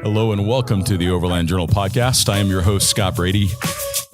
Hello and welcome to the Overland Journal podcast. I am your host, Scott Brady,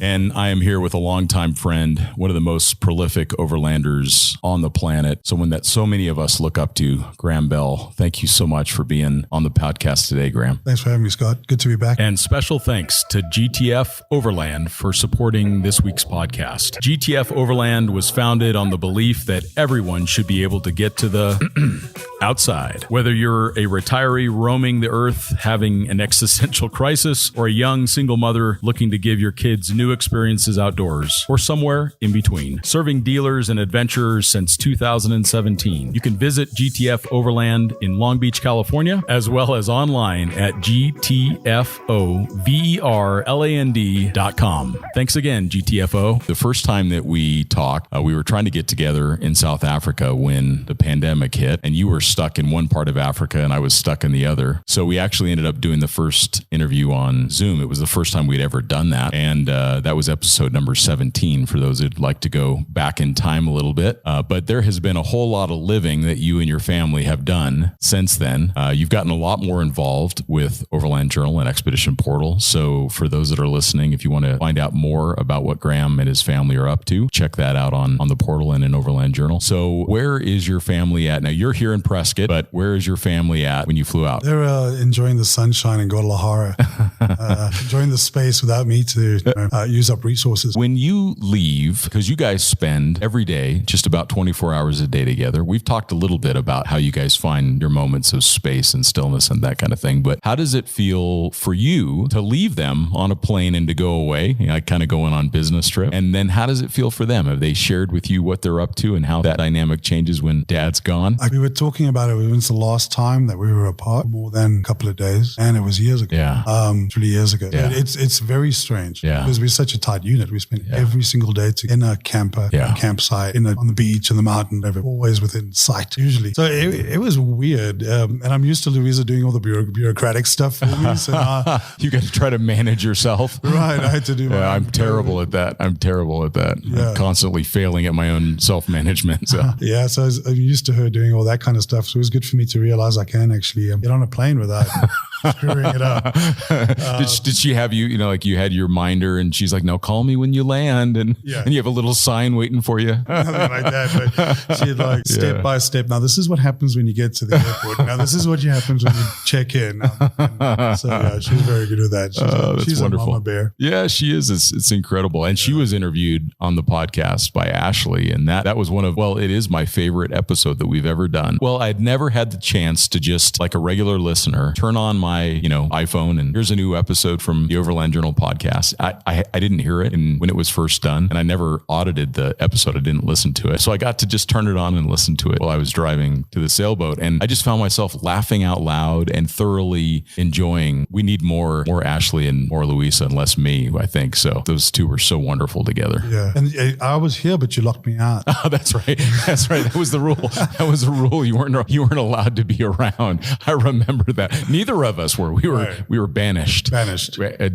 and I am here with a longtime friend, one of the most prolific overlanders on the planet, someone that so many of us look up to, Graeme Bell. Thank you so much for being on the podcast today, Graeme. Thanks for having me, Scott. Good to be back. And special thanks to GTFOverland for supporting this week's podcast. GTFOverland was founded on the belief that everyone should be able to get to the outside. Whether you're a retiree roaming the earth, having an existential crisis, or a young single mother looking to give your kids new experiences outdoors, or somewhere in between. Serving dealers and adventurers since 2017. You can visit GTF Overland in Long Beach, California, as well as online at GTFOverland.com. Thanks again, GTFO. The first time that we talked, we were trying to get together in South Africa when the pandemic hit, and you were stuck in one part of Africa and I was stuck in the other. So we actually ended up doing the first interview on Zoom. It was the first time we'd ever done that. And that was episode number 17 for those who'd like to go back in time a little bit. But there has been a whole lot of living that you and your family have done since then. You've gotten a lot more involved with Overland Journal and Expedition Portal. So for those that are listening, if you want to find out more about what Graeme and his family are up to, check that out on the portal and in Overland Journal. So where is your family at? Now you're here in Prescott, but where is your family at when you flew out? They're enjoying the sunshine in Guadalajara, enjoying the space without me to use up resources. When you leave, because you guys spend every day just about 24 hours a day together, we've talked a little bit about how you guys find your moments of space and stillness and that kind of thing, but how does it feel for you to leave them on a plane and to go away, kind of going on business trip? And then how does it feel for them? Have they shared with you what they're up to and how that dynamic changes when dad's gone? We were talking about it. It was the last time that we were apart, more than a couple of days, and it was years ago. Yeah. 3 years ago. Yeah. It's very strange because we're such a tight unit. We spend every single day in a camper, a campsite, on the beach, in the mountain, always within sight, usually. So it was weird. And I'm used to Louisa doing all the bureaucratic stuff for me. So now, you got to try to manage yourself. Right. I had to do my I'm terrible at that. I'm constantly failing at my own self-management. So. So I'm used to her doing all that kind of stuff. So it was good for me to realize I can actually get on a plane without screwing it up. Did she have you, like you had your minder and she's like, no, call me when you land. And you have a little sign waiting for you. Nothing like that. But she'd step by step. Now, this is what happens when you get to the airport. Now, this is what happens when you check in. So she's very good with that. She's wonderful. A mama bear. Yeah, she is. It's incredible. And she was interviewed on the podcast by Ashley. And that was it is my favorite episode that we've ever done. Well, I'd never had the chance to just, like a regular listener, turn on my iPhone and here's a new episode from the Overland Journal podcast. I didn't hear it when it was first done, and I never audited the episode. I didn't listen to it. So I got to just turn it on and listen to it while I was driving to the sailboat. And I just found myself laughing out loud and thoroughly enjoying. We need more Ashley and more Louisa and less me, I think. So those two were so wonderful together. Yeah. And I was here, but you locked me out. Oh, that's right. That's right. That was the rule. You weren't allowed to be around. I remember that. Neither of us were. We were banished.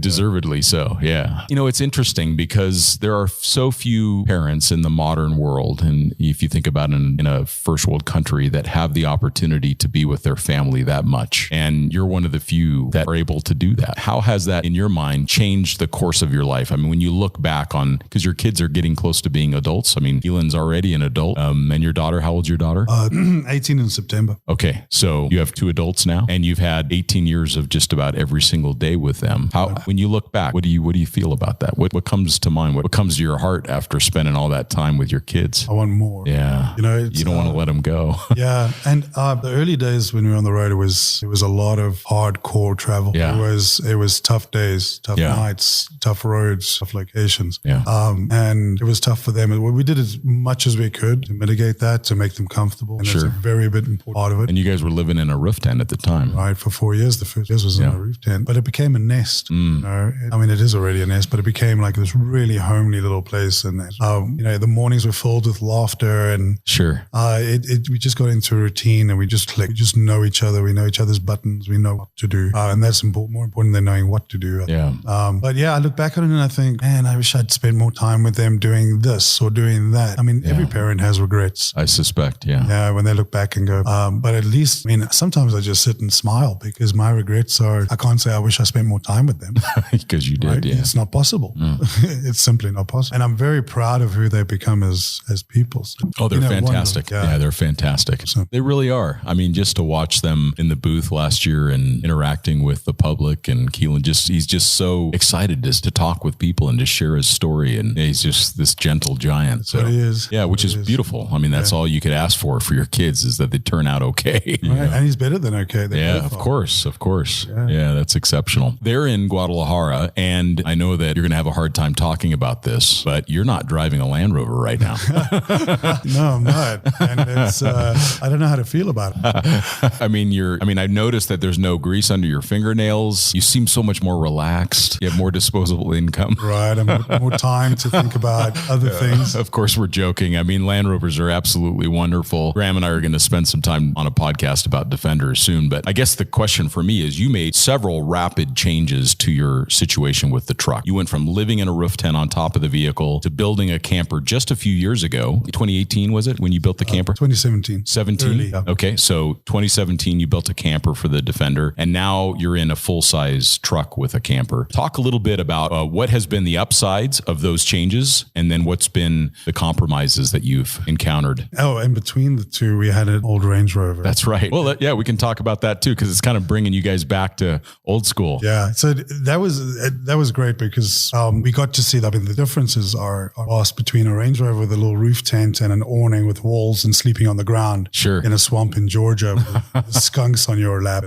Deservedly so. Yeah. It's interesting because there are so few parents in the modern world, and if you think about it in a first world country, that have the opportunity to be with their family that much. And you're one of the few that are able to do that. How has that, in your mind, changed the course of your life? I mean, when you look back on, because your kids are getting close to being adults. I mean, Elon's already an adult. And your daughter, how old's your daughter? 18 in September. Okay. So you have two adults now, and you've had 18 years of just about every single day with them. When you look back, what do you feel about that? What comes to mind? What comes to your heart after spending all that time with your kids? I want more. Yeah. You don't want to let them go. Yeah. And the early days when we were on the road, it was a lot of hardcore travel. Yeah. It was tough days, tough nights, tough roads, tough locations. Yeah. And it was tough for them. We did as much as we could to mitigate that, to make them comfortable. And that's a very big important part of it. And you guys were living in a roof tent at the time. Right. For 4 years. The first years was in a roof tent, but it became a nest. It is already a nest, but it became like this really homely little place. And the mornings were filled with laughter, and we just got into a routine, and we just clicked. We just know each other. We know each other's buttons. We know what to do, and that's more important than knowing what to do. But I look back on it and I think, man, I wish I'd spent more time with them doing this or doing that. I mean, every parent has regrets. I suspect, yeah. When they look back and go, but at least, sometimes I just sit and smile because my my regrets are, I can't say I wish I spent more time with them. Because you did, right? yeah. It's not possible. It's simply not possible. And I'm very proud of who they've become as people. Oh, they're fantastic. Yeah, they're fantastic. So, they really are. I mean, just to watch them in the booth last year and interacting with the public, and Keelan he's just so excited just to talk with people and to share his story. And he's just this gentle giant. That's what he is. Yeah, which is beautiful. I mean, that's all you could ask for your kids, is that they turn out okay. Right. And he's better than okay. Yeah, of course. Yeah, that's exceptional. They're in Guadalajara, and I know that you're going to have a hard time talking about this, but you're not driving a Land Rover right now. No, I'm not. And it's, I don't know how to feel about it. I mean, I've noticed that there's no grease under your fingernails. You seem so much more relaxed. You have more disposable income. Right. I'm more time to think about other things. Of course, we're joking. I mean, Land Rovers are absolutely wonderful. Graeme and I are going to spend some time on a podcast about Defenders soon. But I guess the question for me is, you made several rapid changes to your situation with the truck. You went from living in a roof tent on top of the vehicle to building a camper just a few years ago. 2018, was it, when you built the camper? 2017. 17? Early, yeah. Okay. So 2017, you built a camper for the Defender, and now you're in a full-size truck with a camper. Talk a little bit about what has been the upsides of those changes, and then what's been the compromises that you've encountered. Oh, and between the two, we had an old Range Rover. That's right. Well, yeah, we can talk about that too, because it's kind of bringing you guys back to old school. Yeah. So that was great because we got to see that. I mean, the differences are vast between a Range Rover with a little roof tent and an awning with walls and sleeping on the ground in a swamp in Georgia with skunks on your lap.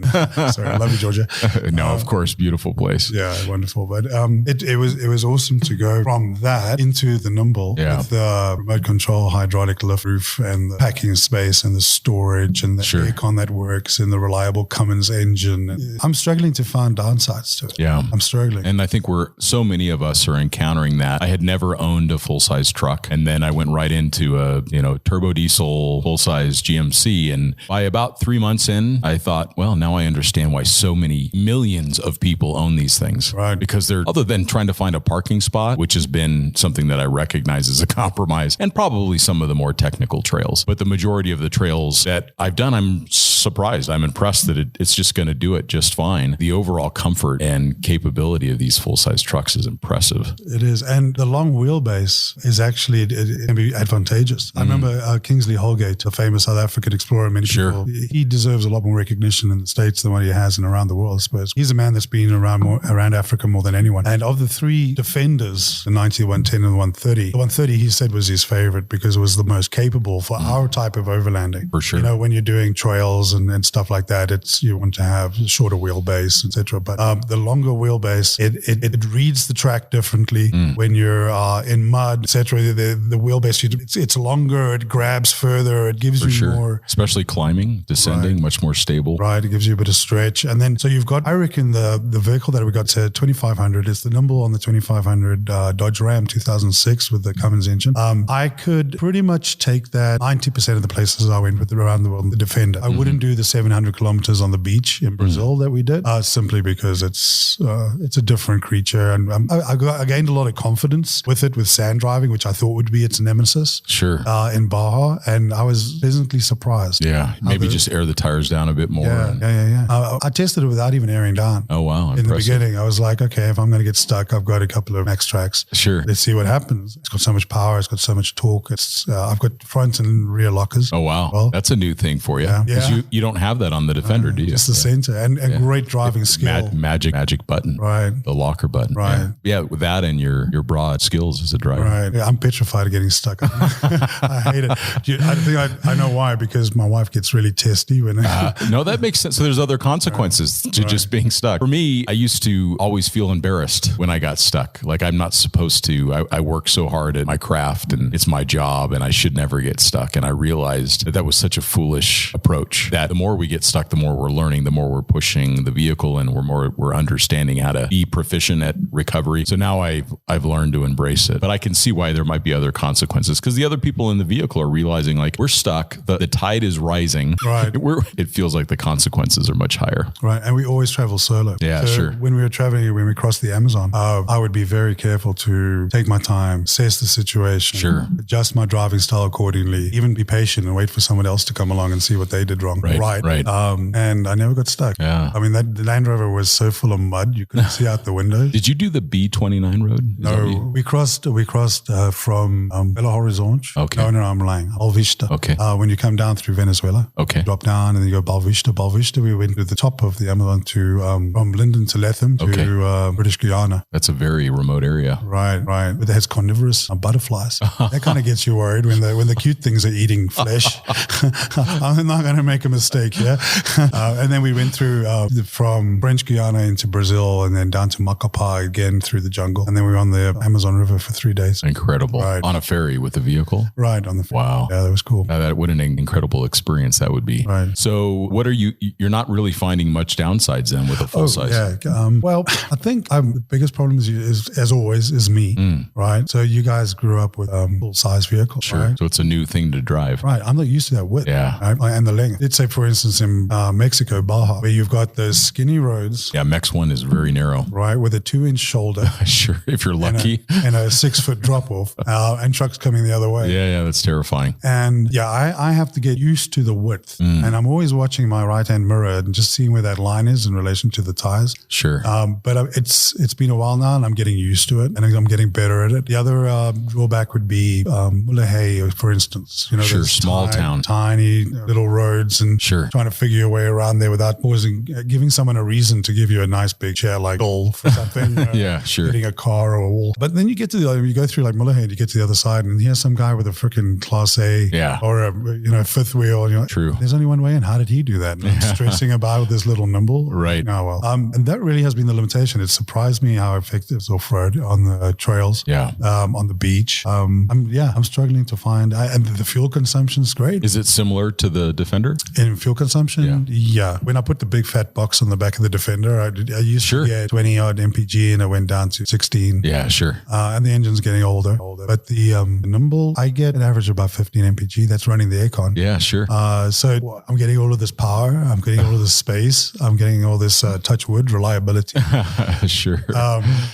Sorry, I love you, Georgia. No, of course, beautiful place. Yeah, wonderful. But it was awesome to go from that into the Nimble with the remote control hydraulic lift roof and the packing space and the storage and the aircon that works and the reliable Cummins engine. I'm struggling to find downsides to it. Yeah. I'm struggling. And I think so many of us are encountering that. I had never owned a full-size truck, and then I went right into a turbo diesel full-size GMC, and by about 3 months in, I thought, well, now I understand why so many millions of people own these things. Right. Because they're, other than trying to find a parking spot, which has been something that I recognize as a compromise, and probably some of the more technical trails, but the majority of the trails that I've done, I'm surprised. I'm impressed that it's just going to do it just fine. The overall comfort and capability of these full-size trucks is impressive. It is. And the long wheelbase is actually, it can be advantageous. I remember Kingsley Holgate, the famous South African explorer, many people, he deserves a lot more recognition in the States than what he has and around the world, I suppose. He's a man that's been around Africa more than anyone. And of the three Defenders, the 90, the 110 and the 130, the 130 he said was his favorite because it was the most capable for our type of overlanding. For sure. When you're doing trails and stuff like that, you want to have a shorter wheelbase, etc. But the longer wheelbase, it reads the track differently when you're in mud, etc. The wheelbase, it's longer, it grabs further, it gives you more. Especially climbing, descending, much more stable. Right, it gives you a bit of stretch. And then, so you've got, I reckon the vehicle that we got to 2500 is the Nimble on the 2500 Dodge Ram 2006 with the Cummins engine. I could pretty much take that 90% of the places I went with around the world, the Defender. I wouldn't do the 700 kilometers on the beach in Brazil that we did, simply because it's a different creature. And I gained a lot of confidence with it, with sand driving, which I thought would be its nemesis. In Baja. And I was pleasantly surprised. Yeah. Maybe just air the tires down a bit more. Yeah. I tested it without even airing down. Oh, wow. In the beginning, I was like, okay, if I'm going to get stuck, I've got a couple of max tracks. Let's see what happens. It's got so much power. It's got so much torque. I've got front and rear lockers. Oh, wow. Well, that's a new thing for you. Because you don't have that on the Defender, do you? Just the center and great driving skill. Magic button. Right. The locker button. Right. Yeah, with that and your broad skills as a driver. Right. Yeah, I'm petrified of getting stuck. I hate it. I think I know why, because my wife gets really testy when. No, that makes sense. So there's other consequences to just being stuck. For me, I used to always feel embarrassed when I got stuck. Like I'm not supposed to. I work so hard at my craft and it's my job and I should never get stuck. And I realized that was such a foolish approach, that the more we get stuck, the more we're learning, the more we're pushing the vehicle, and we're understanding how to be proficient at recovery. So now I've learned to embrace it. But I can see why there might be other consequences, because the other people in the vehicle are realizing like we're stuck. The tide is rising. Right. It feels like the consequences are much higher. Right. And we always travel solo. Yeah, so when we were traveling, when we crossed the Amazon, I would be very careful to take my time, assess the situation, adjust my driving style accordingly, even be patient and wait for someone else to come along and see what they did wrong. Right. And I never got stuck. Like, I mean, the Land Rover was so full of mud you couldn't see out the window. Did you do the B29 road? No, we crossed from Belo Horizonte. Okay. No, I'm lying. Balvista. Okay. When you come down through Venezuela. Okay. You drop down and then you go Balvista. Balvista, we went to the top of the Amazon to from Linden to Latham to British Guyana. That's a very remote area. Right. But it has carnivorous butterflies. That kind of gets you worried when the cute things are eating flesh. I'm not going to make a mistake here. And then we went through from French Guyana into Brazil and then down to Macapá again through the jungle. And then we were on the Amazon River for 3 days. Incredible. Right. On a ferry with a vehicle? Right, on the ferry. Wow. Yeah, that was cool. What an incredible experience that would be. Right. So you're not really finding much downsides then with a full size? Yeah. Well, I think the biggest problem is, as always, is me, right? So you guys grew up with full size vehicles, sure. Right? So it's a new thing to drive. Right. I'm not used to that width. Yeah. Right? And the length. Let's say, for instance, in Mexico, Baja, where you've got those skinny roads. Yeah, Mex 1 is very narrow. Right, with a 2-inch shoulder. Sure, if you're lucky. And a 6-foot drop off, and trucks coming the other way. Yeah, that's terrifying. And I have to get used to the width. And I'm always watching my right-hand mirror and just seeing where that line is in relation to the tires. Sure. But it's been a while now and I'm getting used to it and I'm getting better at it. The other drawback would be Mulegé, for instance. You know, sure, small town. Tiny little roads and trying to figure your way around there without giving someone a reason to give you a nice big chair like golf or something. You know, yeah, sure. Hitting a car or a wall. But then you get to you go through like Mulegé and you get to the other side and here's some guy with a freaking Class A or a fifth wheel. And you're like, true. There's only one way in. How did he do that? And I'm stressing about with this little nimble. Right. Oh, well. And that really has been the limitation. It surprised me how effective it's off-road on the trails. Yeah. On the beach. I'm struggling to find, and the fuel consumption is great. Is it similar to the Defender? In fuel consumption? Yeah. When I put the big fat box on the back of the Defender, I used to get 20 odd mpg and it went down to 16. Yeah, sure. And the engine's getting older. But the nimble, I get an average of about 15 mpg. That's running the aircon. Yeah, sure. So I'm getting all of this power. I'm getting all of this space. I'm getting all this touch wood reliability. Sure.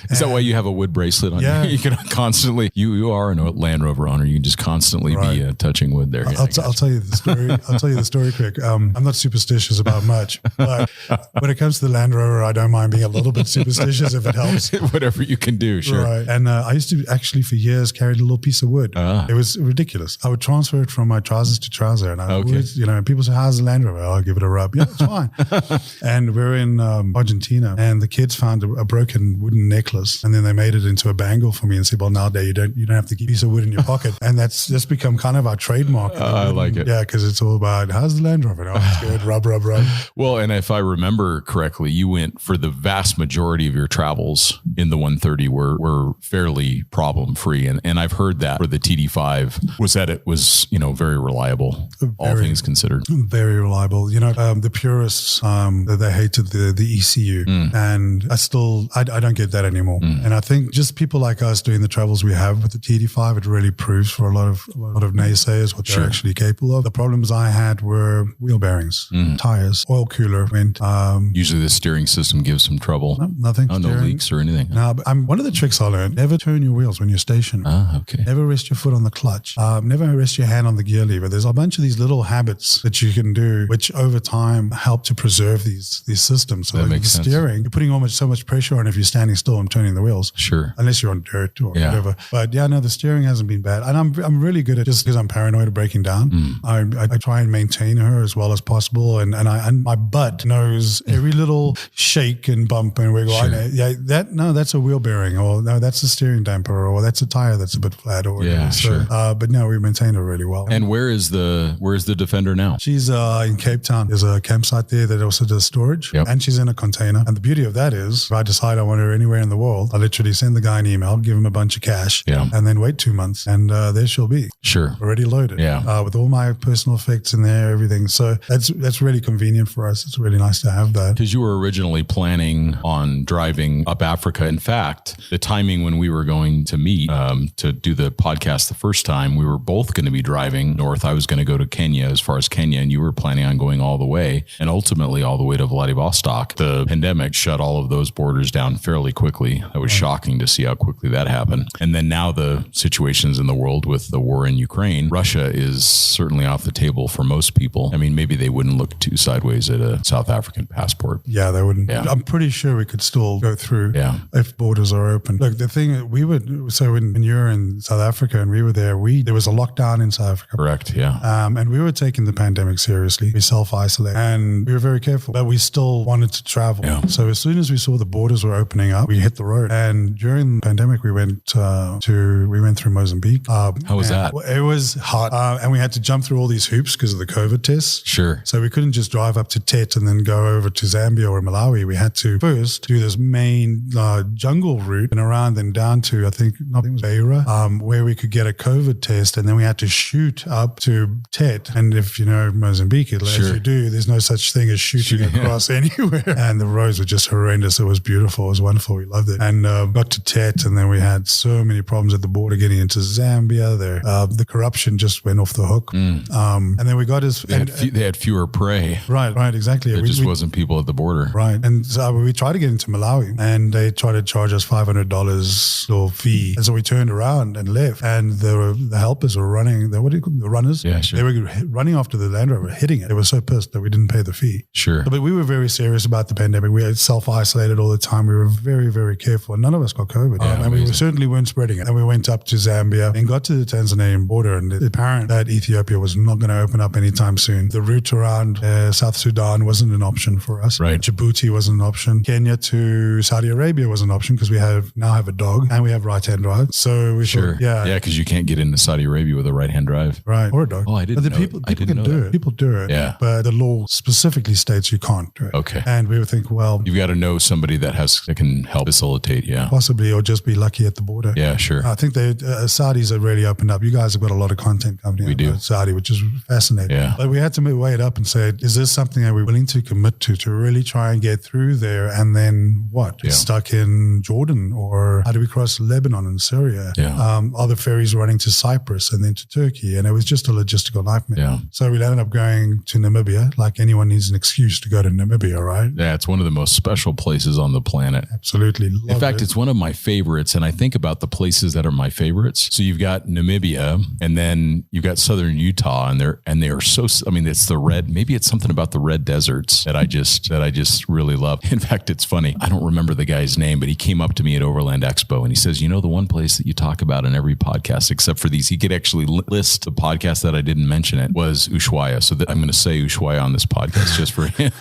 Is that why you have a wood bracelet on? Yeah. You can constantly, you are a Land Rover owner. You can just constantly be touching wood there. I'll tell you the story. I'll tell you the story quick. I'm not superstitious about much, but when it comes to the Land Rover, I don't mind being a little bit superstitious if it helps. Whatever you can do, sure. Right. And I used to actually for years carry a little piece of wood. It was ridiculous. I would transfer it from my trousers to trouser. And I always, and people say, how's the Land Rover? I'll give it a rub. Yeah, it's fine. And we're in Argentina and the kids found a broken wooden necklace and then they made it into a bangle for me and said, well, nowadays you don't have to keep a piece of wood in your pocket. And that's just become kind of our trademark. I like it. Yeah, because it's all about, how's the Land Rover? Oh, it's good. Rub. Well, and if I remember correctly, you went for the vast majority of your travels in the 130 were fairly problem free. And I've heard that for the TD5 was that it was, very reliable, all things considered. Very reliable. The purists, they hated the ECU and I don't get that anymore. And I think just people like us doing the travels we have with the TD5, it really proves for a lot of naysayers what they're actually capable of. The problems I had were wheel bearings, tires, oil cooler went. Usually the steering system gives some trouble. No, nothing. No leaks or anything. No, but one of the tricks I learned, never turn your wheels when you're stationary. Okay. Never rest your foot on the clutch. Never rest your hand on the gear lever. There's a bunch of these little habits that you can do, which over time help to preserve these systems. So that like makes sense. Steering, you're putting so much pressure on if you're standing still and turning the wheels. Sure. Unless you're on dirt or whatever. But the steering hasn't been bad. And I'm really good at, just because I'm paranoid of breaking down, I try and maintain her as well as possible. And my butt knows every little shake and bump and wiggle. Sure. That's a wheel bearing, or no, that's a steering damper, or that's a tire that's a bit flat, or whatever. Sure. But no, we maintain her really well. And where's the Defender now? She's in Cape Town. There's a campsite there that also does storage, and she's in a container. And the beauty of that is, if I decide I want her anywhere in the world, I literally send the guy an email, give him a bunch of cash, and then wait 2 months, and there she'll be. Sure. Already loaded. Yeah. With all my personal effects in there, everything. So that's really convenient for us. It's really nice to have that. Because you were originally planning on driving up Africa. In fact, the timing when we were going to meet to do the podcast the first time, we were both going to be driving north. I was going to go to Kenya, as far as Kenya, and you were planning on going all the way, and ultimately all the way to Vladivostok. The pandemic shut all of those borders down fairly quickly. That was shocking to see how quickly that happened. And then now the situations in the world with the war in Ukraine, Russia is certainly off the table for most people. I mean, maybe they wouldn't look too sideways at a South African passport. Yeah, they wouldn't. Yeah. I'm pretty sure we could still go through if borders are open. Look, the thing we would, so when you're in South Africa and we were there, there was a lockdown in South Africa. Correct, yeah. And we were taking the pandemic seriously. We self-isolated and we were very careful, but we still wanted to travel. Yeah. So as soon as we saw the borders were opening up, we hit the road. And during the pandemic, we went through Mozambique. How was that? It was hot. And we had to jump through all these hoops because of the COVID tests. Sure. So we couldn't just drive up to Tet and then go over to Zambia or Malawi. We had to first do this main jungle route and around and down to, I think it was Beira, where we could get a COVID test. And then we had to shoot up to Tet. And if you know Mozambique, as you do, there's no such thing as shooting across anywhere. And the roads were just horrendous. It was beautiful. It was wonderful. We loved it. And got to Tet, and then we had so many problems at the border getting into Zambia. There, the corruption just went off the hook. And then we got they had fewer prey. Right, exactly. There just wasn't people at the border. Right. And so we tried to get into Malawi, and they tried to charge us $500 little fee. And so we turned around and left, and the helpers were running, the runners? Yeah, sure. They were running after the Land Rover, hitting it. They were so pissed that we didn't pay the fee. Sure. But we were very serious about the pandemic. We had self-isolated all the time. We were very, very careful. And none of us got COVID. And we certainly weren't spreading it. And we went up to Zambia and got to the Tanzanian border, and it's apparent that Ethiopia was not going to open up anytime soon. The route around South Sudan wasn't an option for us. Right. Djibouti wasn't an option. Kenya to Saudi Arabia was an option because we now have a dog and we have right-hand drive. So we thought, because you can't get into Saudi Arabia with a right-hand drive. Right. Or a dog. Oh, I didn't know. People can do it. People do it. Yeah. But the law specifically states you can't do it. Okay. And we would think, well, you've got to know somebody that can help facilitate. Yeah. Possibly, or just be lucky at the border. Yeah, sure. I think Saudis have really opened up. You guys have got a lot of content coming out Saudi, which is fascinating. Yeah. But we had to weigh it up and say, is this something that we're willing to commit to really try and get through there? And then what? Yeah. Stuck in Jordan, or how do we cross Lebanon and Syria? Yeah. Are the ferries running to Cyprus and then to Turkey? And it was just a logistical nightmare. Yeah. So we ended up going to Namibia. Like anyone needs an excuse to go to Namibia, right? Yeah, it's one of the most special places on the planet. Absolutely. In fact, it's one of my favorites. And I think about the places that are my favorites. So you've got Namibia, and then you've got southern Utah, and they are so, I mean, it's the red, maybe it's something about the red deserts that I just really love. In fact, it's funny. I don't remember the guy's name, but he came up to me at Overland Expo and he says, the one place that you talk about in every podcast, except for these, he could actually list the podcast that I didn't mention it, was Ushuaia. So I'm going to say Ushuaia on this podcast just for him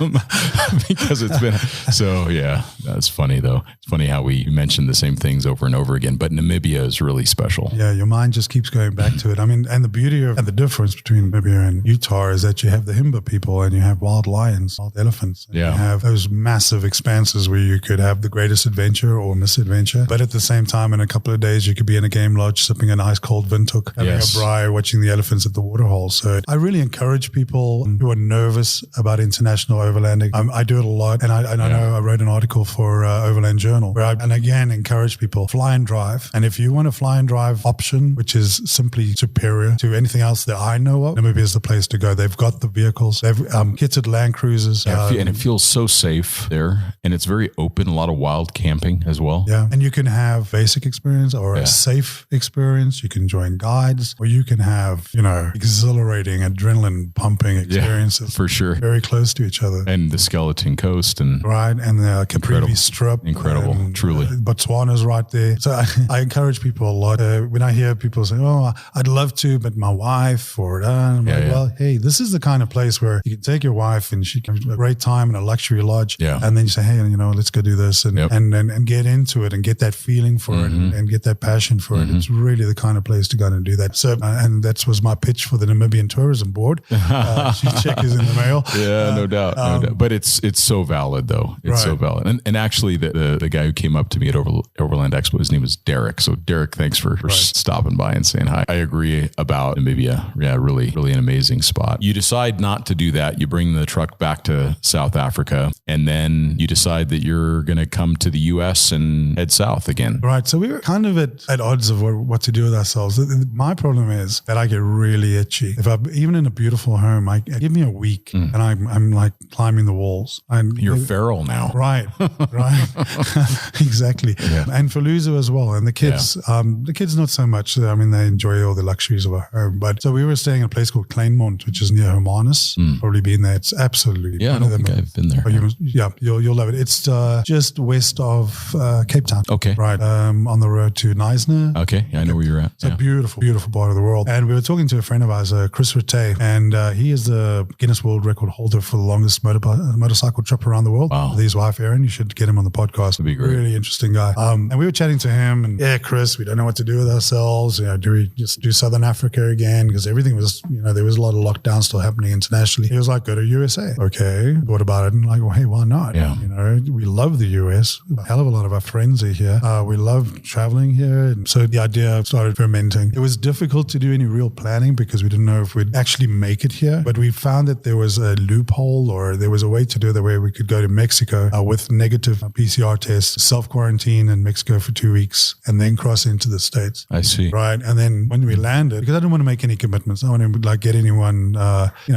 because it's been, so yeah, that's funny though. It's funny how we mention the same things over and over again, but Namibia is really special. Yeah, your mind just keeps going back to it. I mean, and the beauty and the difference between Namibia and Utah is that you have the Himba people and you have wild lions, wild elephants. And you have those massive expanses where you could have the greatest adventure or misadventure. But at the same time, in a couple of days, you could be in a game lodge sipping an ice cold Windhoek, having a braai, watching the elephants at the waterhole. So I really encourage people who are nervous about international overlanding. I do it a lot. And I know I wrote an article for Overland Journal where I again encourage people, fly and drive. And if you want a fly and drive option, which is simply superior to anything else that I know of, Namibia is the place to go. They've got the vehicles. They've kitted Land Cruisers. And it feels so safe there. And it's very open, a lot of wild camping as well. Yeah. And you can have basic experience or a safe experience. You can join guides, or you can have, exhilarating, adrenaline pumping experiences. Yeah, for sure. Very close to each other. And the Skeleton Coast and the Capri Strip. Incredible. Truly. Botswana's right there. So I encourage people a lot. When I hear people say, oh, I'd love to, but my wife or well, hey, this is the kind of place where you can take your wife and she can have a great time in a luxury lodge. Yeah. And then you say, hey, let's go do this and get into it and get that feeling for it and get that passion for it. It's really the kind of place to go and do that. So, and that was my pitch for the Namibian Tourism Board. Check is in the mail. Yeah, no doubt. But it's so valid though. It's so valid. And actually the guy who came up to me at Overland Expo, his name was Derek. So Derek, thanks for stopping by and saying hi. I agree about Namibia. Yeah, really, really an amazing spot. You decide not to do that. You bring the truck back to South Africa, and then you decide that you're going to come to the US and head south again. Right. So we were kind of at odds of what to do with ourselves. My problem is that I get really itchy. If I'm even in a beautiful home, give me a week and I'm like climbing the walls. You're feral now. Right. Exactly. Yeah. And for Luzu as well. And the kids not so much. I mean, they enjoy all the luxuries of a home. But so we were staying in a place called Kleinmond, which is near Hermanus. Probably been there. It's absolutely absolutely. Yeah, I don't think I've been there. You'll love it. It's just west of Cape Town. Okay. Right. On the road to Neisner. Okay. I know where you're at. It's a beautiful, beautiful part of the world. And we were talking to a friend of ours, Chris Rattay, and he is the Guinness World Record holder for the longest motorcycle trip around the world. Wow. With his wife, Erin. You should get him on the podcast. That'd be great. Really interesting guy. And we were chatting to him and, Chris, we don't know what to do with ourselves. Do we just do Southern Africa again? Because everything was, there was a lot of lockdown still happening internationally. He was like, go to USA. Okay. Thought about it and like, well, hey, why not? Yeah. We love the US. A hell of a lot of our friends are here. We love traveling here. And so the idea started fermenting. It was difficult to do any real planning because we didn't know if we'd actually make it here. But we found that there was a loophole, or there was a way to do it the way we could go to Mexico with negative PCR tests, self-quarantine in Mexico for 2 weeks, and then cross into the States. I see. Right. And then when we landed, because I didn't want to make any commitments. I don't want to get anyone,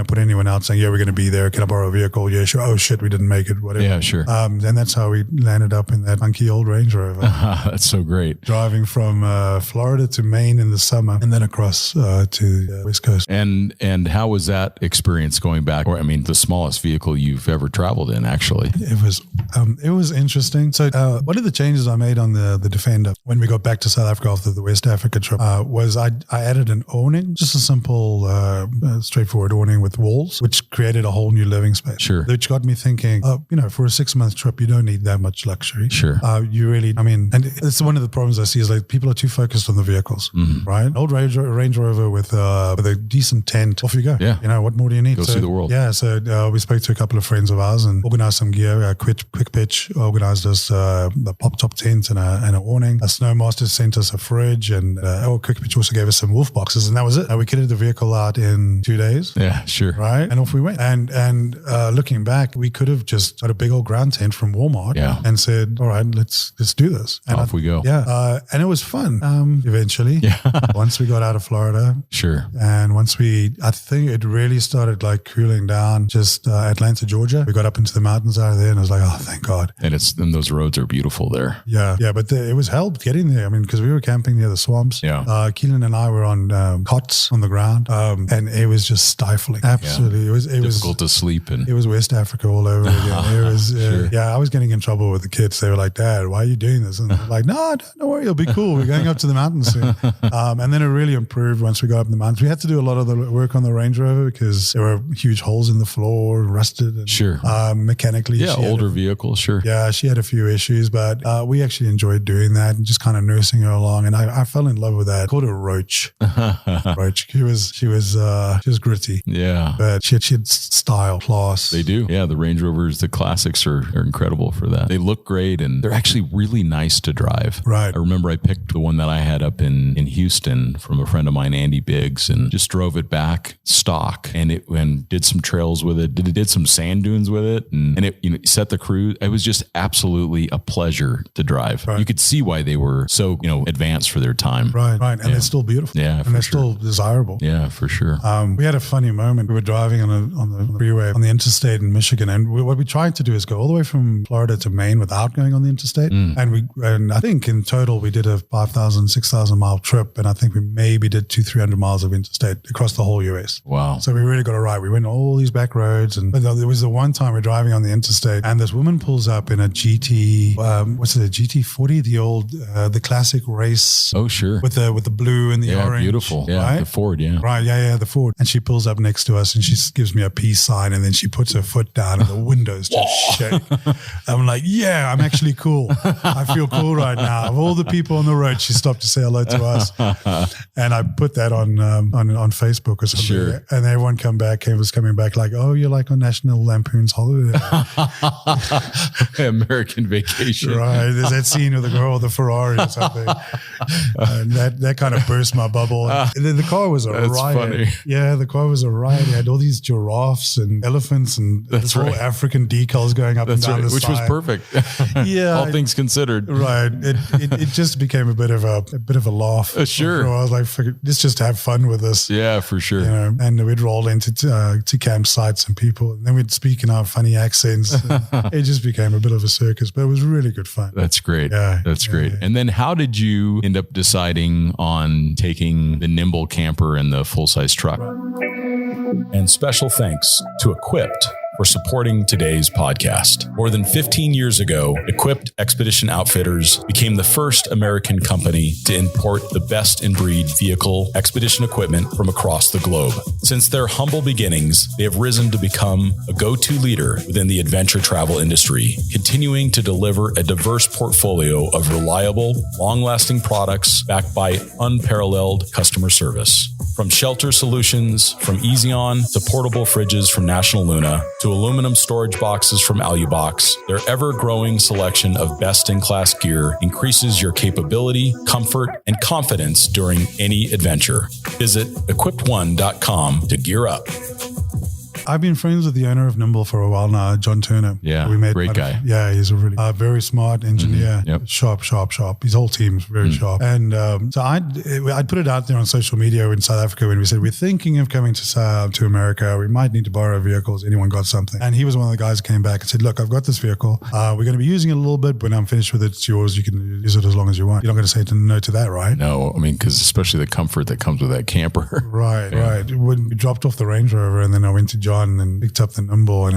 put anyone out saying, we're going to be there. Can I borrow a vehicle? Yeah, sure. Oh shit, we didn't make it. Whatever. Yeah, sure. And that's how we landed up in that funky old Range Rover. That's so great. Driving from Florida to Maine in the summer and then across to the West Coast. And how was that experience going back? Or, the smallest vehicle you've ever traveled in, actually. It was interesting. So one of the changes I made on the Defender when we got back to South Africa after the West Africa trip was I added an awning, just a simple, straightforward awning with walls, which created a whole new living space. Sure. Which got me thinking, for a 6-month trip, you don't need that much luxury. Sure. You really, and it's one of the problems I see is like people are too focused on the vehicles, right? Old Range Rover with a decent tent, off you go. Yeah. What more do you need? Go see the world. Yeah. So we spoke to a couple of friends of ours and organized some gear. Quick Pitch organized us the pop top tent and an awning. Snowmaster sent us a fridge, and Quick Pitch also gave us some wolf boxes, and that was it. We kitted the vehicle out in 2 days. Yeah, sure. Right, and off we went. And looking back, we could have just got a big old ground tent from Walmart and said, "All right, let's do this." And off we go. Yeah, and it was fun. Eventually, once we got out of Florida, sure, and once I think it really started like cooling down. Just Atlanta, Georgia, we got up into the mountains out of there, and I was like, "Oh, thank God!" And those roads are beautiful there. Yeah, but it was helped getting there. Because we were camping near the swamps. Yeah, Keelan and I were on cots on the ground, and it was just stifling. Absolutely, it was difficult to sleep in. It was West Africa all over again. It was, sure. I was getting in trouble with the kids. They were like, "Dad, why are you doing this?" And I'm like, "No, don't worry, it'll be cool. We're going up to the mountains soon." And then it really improved once we got up in the mountains. We had to do a lot of the work on the Range Rover because there were huge holes in the floor, rusted. And, sure. Mechanically. Yeah, older vehicle, sure. Yeah, she had a few issues, but we actually enjoyed doing that and just kind of nursing her along. And I fell in love with that. I called her Roach. Roach. She was gritty. Yeah. But she had style, class. They do. Yeah, the Range Rovers, the classics are incredible for that. They look great and they're actually really nice to drive. Right. I remember I picked the one that I had up in Houston from a friend of mine, Andy Biggs, and just drove it back stock and did some trails with it. Did some sand dunes with it and it set the cruise. It was just absolutely a pleasure to drive. Right. You could see why they were so, advanced for their time. Right. And they're still beautiful. Yeah. And they're still desirable. Yeah, for sure. We had a funny moment. We were driving on the freeway on the interstate in Michigan, and what we tried to do is go all the way from Florida to Maine without going on the interstate. And I think in total we did a 5,000, 6,000 mile trip, and I think we maybe did 200-300 miles of interstate across the whole US. Wow. So we really got it right. We went all these back roads, and there was the one time we're driving on the interstate, and this woman pulls up in a GT, GT40, the old, the classic race. Oh, sure. With the blue and the orange. Beautiful. Yeah, right? the Ford, yeah. Right, yeah, the Ford. And she pulls up next to us and she gives me a peace sign, and then she puts her foot down and the windows just shake. I'm like, yeah, I'm actually cool. I feel cool right now. Of all the people on the road, she stopped to say hello to us. And I put that on Facebook or something. Sure. And everyone was coming back like, oh, you're like on National Lampoon's Holiday. American Vacation. Right. There's that scene with the girl with the Ferrari or something. And that kind of burst my bubble. The car was a riot. Funny. Yeah, the car was a riot. It had all these giraffes and elephants and this whole African decals going up and down the which side. Was perfect. Yeah. All things considered. Right. It just became a bit of a laugh. Sure. I was like, let's just have fun with this. Yeah, for sure. And we'd roll into to campsites and people, and then we'd speak in our funny accents. It just became a bit of a circus, but it was really good fun. That's great. Yeah. That's great. Yeah. And then how did you end up deciding on taking the nimble camper and the full-size truck? And special thanks to Equipped for supporting today's podcast. More than 15 years ago, Equipped Expedition Outfitters became the first American company to import the best-in-breed vehicle expedition equipment from across the globe. Since their humble beginnings, they have risen to become a go-to leader within the adventure travel industry, continuing to deliver a diverse portfolio of reliable, long-lasting products backed by unparalleled customer service. From shelter solutions from Easy On to portable fridges from National Luna to aluminum storage boxes from Alubox, their ever-growing selection of best-in-class gear increases your capability, comfort, and confidence during any adventure. Visit equippedone.com to gear up. I've been friends with the owner of Nimble for a while now, John Turner. Yeah, great guy. He's a really very smart engineer. Yep. Sharp. His whole team's very sharp. And so I'd put it out there on social media in South Africa when we said, we're thinking of coming to America. We might need to borrow vehicles. Anyone got something? And he was one of the guys who came back and said, look, I've got this vehicle. We're going to be using it a little bit. When I'm finished with it, it's yours. You can use it as long as you want. You're not going to say no to that, right? No, I mean, because especially the comfort that comes with that camper. Right. When we dropped off the Range Rover and then I went to John and picked up the Nimble, and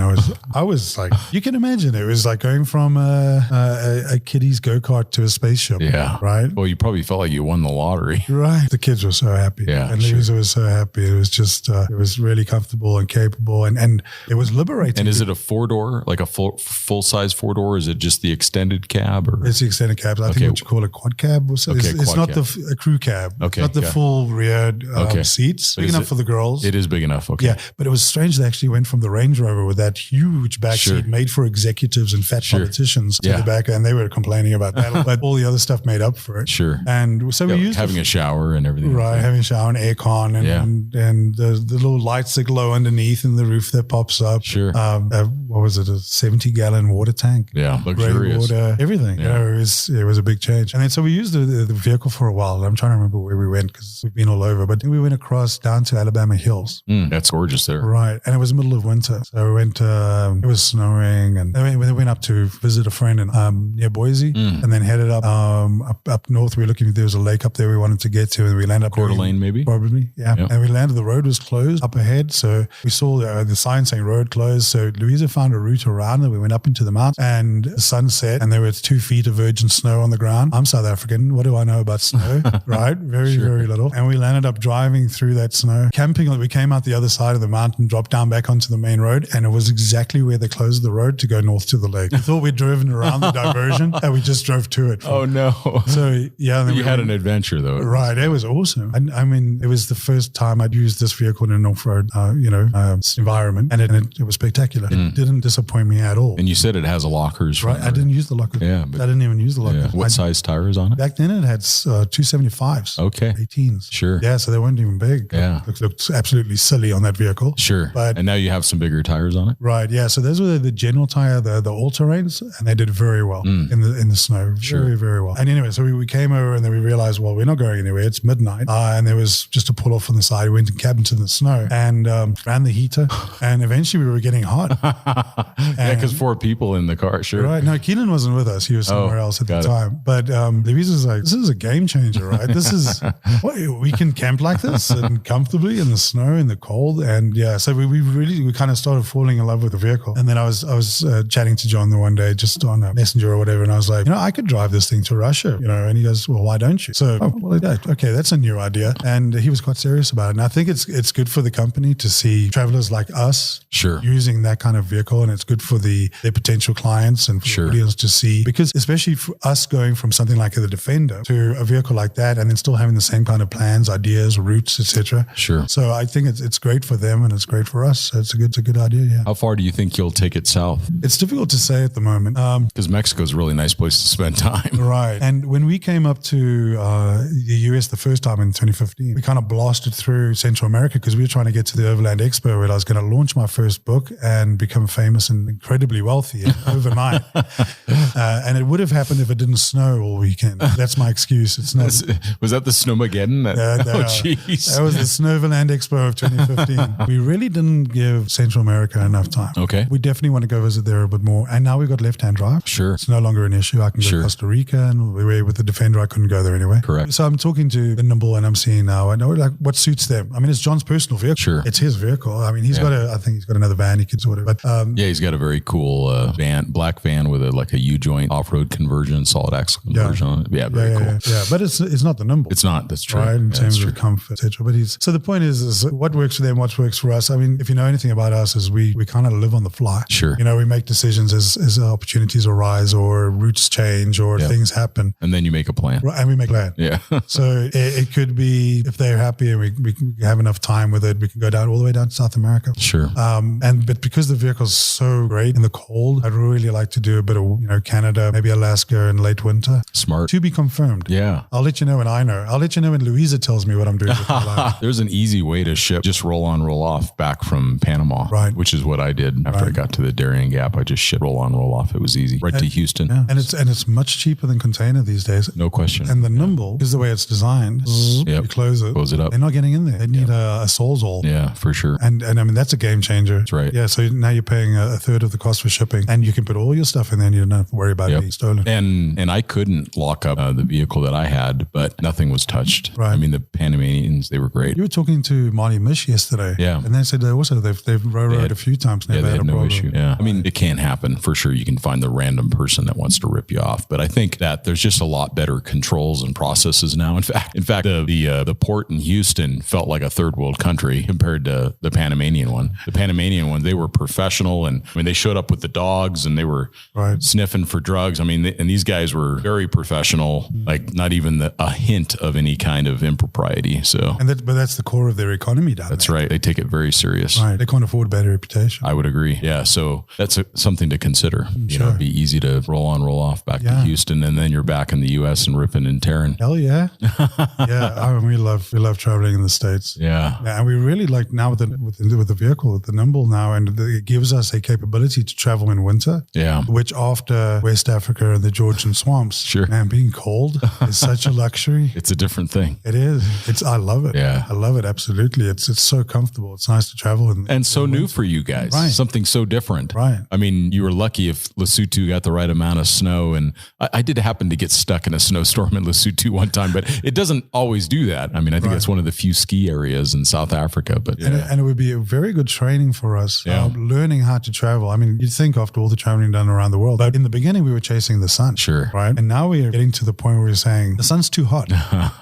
I was like, you can imagine it was like going from a kiddie's go-kart to a spaceship. Yeah. Right. Well, you probably felt like you won the lottery. Right. The kids were so happy. Yeah. And Louisa was so happy. It was just, it was really comfortable and capable, and it was liberating. And is it a 4-door, like a full-size 4-door? Is it just the extended cab? Or? It's the extended cab. I think what you call a quad cab. Or so. It's not a crew cab. Okay. It's not the full reared seats. Big enough for the girls. It is big enough. Okay. Yeah. But it was strange. They actually went from the Range Rover with that huge back seat made for executives and fat politicians to the back, and they were complaining about that. But all the other stuff made up for it. Sure. And so we used having a shower and everything. Right, having a shower and aircon and the little lights that glow underneath and the roof that pops up. Sure. What was it? A 70-gallon water tank. Yeah, luxurious. Water, everything. Yeah. It was a big change. And then so we used the vehicle for a while. I'm trying to remember where we went because we've been all over. But we went across down to Alabama Hills. That's gorgeous there. Right. And it was the middle of winter. So we went, it was snowing, and then we went up to visit a friend near Boise, and then headed up north. We were looking, there was a lake up there we wanted to get to, and we landed up Coeur d'Alene, maybe? Probably, yeah. Yep. And we landed, the road was closed up ahead. So we saw the sign saying road closed. So Louisa found a route around it. We went up into the mountains, and the sun set, and there was 2 feet of virgin snow on the ground. I'm South African. What do I know about snow? Right? Very, very little. And we landed up driving through that snow, camping. We came out the other side of the mountain, dropped down back onto the main road, and it was exactly where they closed the road to go north to the lake. We thought we'd driven around the diversion, and we just drove to it. Oh, no. So, yeah. You had an adventure, though. Right. It was awesome. I mean, it was the first time I'd used this vehicle in an off-road, environment, and it was spectacular. It didn't disappoint me at all. And you said it has lockers. Right. I didn't use the lockers. Yeah. I didn't even use the lockers. Yeah. What size tires on it? Back then, it had 275s. Okay. 18s. Sure. Yeah, so they weren't even big. Yeah. It looked absolutely silly on that vehicle. Sure. And now you have some bigger tires on it? Right. Yeah. So those were the general tire, the all-terrains, and they did very well in the snow. Very, very well. And anyway, so we came over, and then we realized, well, we're not going anywhere. It's midnight. And there was just a pull off on the side. We went and cabined in the snow and ran the heater. And eventually we were getting hot. Yeah, because 4 people in the car. Sure. Right. No, Keelan wasn't with us. He was somewhere else at the time. But Louise was like, this is a game changer, right? This is, we can camp like this and comfortably in the snow, in the cold. And yeah, so we kind of started falling in love with the vehicle. And then I was chatting to John the one day just on a messenger or whatever. And I was like, I could drive this thing to Russia, and he goes, well, why don't you? So, okay, that's a new idea. And he was quite serious about it. And I think it's good for the company to see travelers like us using that kind of vehicle. And it's good for their potential clients and for the audience to see, because especially for us going from something like the Defender to a vehicle like that, and then still having the same kind of plans, ideas, routes, etc. Sure. So I think it's great for them and it's great for us. So it's a good idea. Yeah. How far do you think you'll take it south? It's difficult to say at the moment. Because Mexico's a really nice place to spend time. Right. And when we came up to the US the first time in 2015, we kind of blasted through Central America because we were trying to get to the Overland Expo where I was going to launch my first book and become famous and incredibly wealthy overnight. And it would have happened if it didn't snow all weekend. That's my excuse. It's not. Was that the Snowmageddon? Jeez. That was the Overland Expo of 2015. We really didn't give Central America enough time. Okay. We definitely want to go visit there a bit more. And now we've got left-hand drive. Sure. It's no longer an issue. I can go to Costa Rica, and with the Defender, I couldn't go there anyway. Correct. So I'm talking to the Nimble, and I'm seeing now, I know like what suits them. I mean, it's John's personal vehicle. Sure. It's his vehicle. I mean, I think he's got another van he can sort of, but He's got a very cool black van with a U-joint off-road conversion, solid axle conversion on it. Yeah, very cool. Yeah, but it's not the nimble. It's not. That's true. Right, in terms of comfort, etc. But so the point is what works for them, what works for us. I mean, if you know anything about us, is we kind of live on the fly. Sure. We make decisions as opportunities arise or routes change or things happen. And then you make a plan. Right, and we make a plan. Yeah. So it could be, if they're happy and we have enough time with it, we can go down all the way down to South America. Sure. But because the vehicle's so great in the cold, I'd really like to do a bit of Canada, maybe Alaska in late winter. Smart. To be confirmed. Yeah. I'll let you know when I know. I'll let you know when Louisa tells me what I'm doing with my life. There's an easy way to ship just roll on, roll off back from Panama, right? Which is what I did after I got to the Darien Gap. I just shipped roll on, roll off. It was easy. Right to Houston. Yeah. And it's much cheaper than container these days. No question. And the nimble is the way it's designed. You close it up. They're not getting in there. They need a Sawzall. Yeah, for sure. And I mean, that's a game changer. That's right. Yeah. So now you're paying a third of the cost for shipping, and you can put all your stuff in there and you don't have to worry about it being stolen. And I couldn't lock up the vehicle that I had, but nothing was touched. Right. I mean, the Panamanians, they were great. You were talking to Marty Mish yesterday. Yeah. And they said they've rode a few times. They had no problem. issue. Yeah. I mean, it can happen for sure. You can find the random person that wants to rip you off. But I think that there's just a lot better controls and processes now. In fact, the port in Houston felt like a third world country compared to the Panamanian one. The Panamanian one, they were professional, and I mean, they showed up with the dogs and they were sniffing for drugs. I mean, and these guys were very professional, like not even a hint of any kind of impropriety. So, but that's the core of their economy down That's there. right. They take it very serious. Right. They can't afford a bad reputation. I would agree. Yeah. So that's something to consider. It'd be easy to roll on, roll off back to Houston, and then you're back in the U.S. and ripping and tearing. Hell yeah. Yeah. I mean, we love traveling in the States. Yeah. And we really like now with the vehicle, with the nimble now, and it gives us a capability to travel in winter. Yeah. Which after West Africa and the Georgian swamps, man, being cold is such a luxury. It's a different thing. It is. I love it. Yeah. I love it. Absolutely. It's so comfortable. It's nice to travel. And so new for you guys. Right. Something so different. Right. I mean, you were lucky if Lesotho got the right amount of snow. And I did happen to get stuck in a snowstorm in Lesotho one time, but it doesn't always do that. I mean, I think it's one of the few ski areas in South Africa. But and it would be a very good training for us, learning how to travel. I mean, you'd think after all the traveling done around the world, but in the beginning we were chasing the sun. Sure. Right. And now we are getting to the point where we're saying the sun's too hot.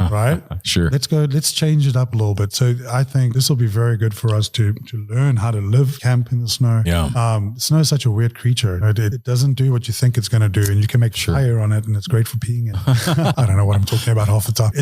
Right. Sure. Let's change it up a little bit. So I think this will be very good for us to learn how to live, camp in the snow. Yeah. Snow is such a weird creature. It doesn't do what you think it's going to do, and you can make fire on it, and it's great for peeing in. I don't know what I'm talking about half the time.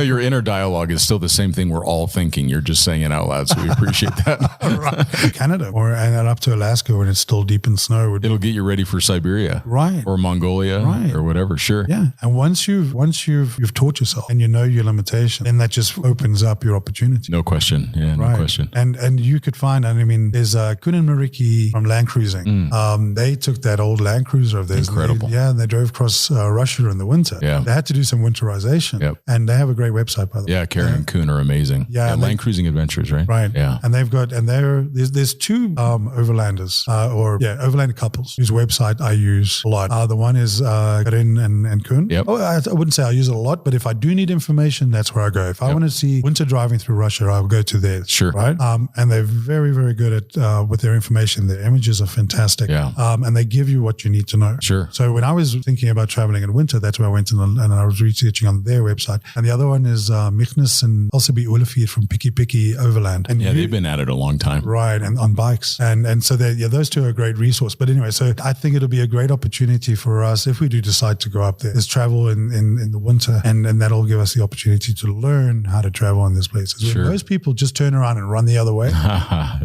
Your inner dialogue is still the same thing we're all thinking. You're just saying it out loud, so we appreciate that. Right. Canada and up to Alaska when it's still deep in snow. It'll get you ready for Siberia. Right. Or Mongolia. Right. Or whatever. Sure. Yeah. And once you've taught yourself and you know your limitation, then that just opens up your opportunity. No question. Yeah, no question. And you could find, I mean, there's Kunin Mariki from Land Cruising. They took that old Land Cruiser of theirs. Incredible. And they drove across Russia in the winter. Yeah. They had to do some winterization. Yep. And they have a great website, by the way. Yeah, Carrie and Kuhn are amazing. Yeah. Land Cruising Adventures, right? Right. Yeah. And there's two overlanders, overlander couples whose website I use a lot. The one is Graeme and Kuhn. Yep. I wouldn't say I use it a lot, but if I do need information, that's where I go. If I want to see winter driving through Russia, I'll go to theirs. Sure. Right. And they're very, very good at with their information. Their images are fantastic. Yeah. And they give you what you need to know. Sure. So when I was thinking about traveling in winter, that's where I went and I was researching on their website. And the other one is Michnes and also be Ulefeed from Piki Piki Overland. And they've been at it a long time. Right. And on bikes. And so those two are a great resource. But anyway, so I think it'll be a great opportunity for us if we do decide to go up there, is travel in the winter. And that'll give us the opportunity to learn how to travel in these places. Sure. Most people just turn around and run the other way.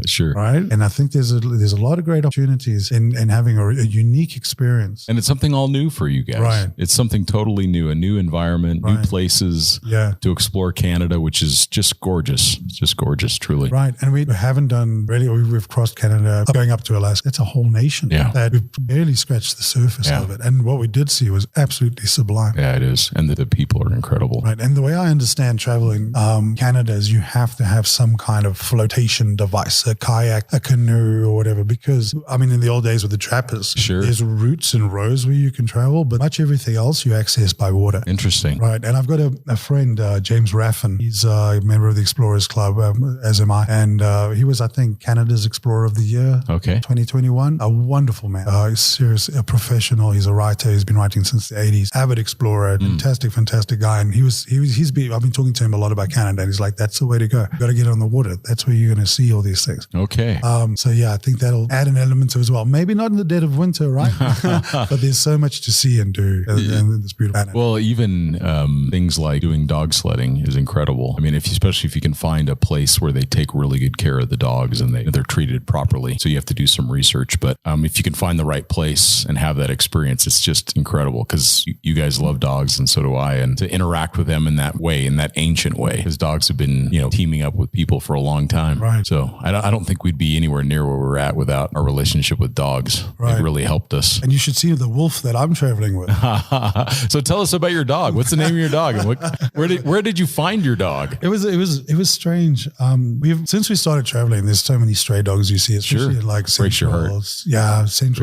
Sure. Right. And I think there's a lot of great opportunities in having a unique experience. And it's something all new for you guys. Right. It's something totally new, a new environment, new places to explore Canada, which is just gorgeous. It's just gorgeous, truly. Right. And we haven't done really, we've crossed Canada, going up to Alaska. It's a whole nation that we've barely scratched the surface of it. And what we did see was absolutely sublime. Yeah, it is. And the people are incredible. Right. And the way I understand traveling Canada is you have to have some kind of flotation device, a kayak, a canoe or whatever, because I mean, in the old days with the trappers, there's routes and roads where you can travel, but much everything else you access by water. Interesting. Right. And I've got a friend, James Raffin. He's a member of the Explorers Club, as am I. And he was, I think, Canada's Explorer of the Year Okay. 2021. A wonderful man. He's serious, a professional. He's a writer. He's been writing since the 80s. Avid explorer. Fantastic guy. And I've been talking to him a lot about Canada, and he's like, that's the way to go. You got to get on the water. That's where you're going to see all these things. Okay. So yeah, I think that'll add an element to it as well. Maybe not in the dead of winter, right? But there's so much to see and do in this beautiful planet. Well, even things like doing dog sledding is incredible. I mean, especially if you can find a place where they take really good care of the dogs and they're treated properly. So you have to do some research. But if you can find the right place and have that experience, it's just incredible because you guys love dogs and so do I. And to interact with them in that way, in that ancient way, because dogs have been, teaming up with people for a long time. Right. So I don't think we'd be anywhere near where we're at without our relationship with dogs. Right. It really helped us. And you should see the wolf that I'm traveling with. So tell us about your dog. What's the name of your dog? And where did you find your dog? It was strange. Since we started traveling, there's so many stray dogs you see, especially in like Central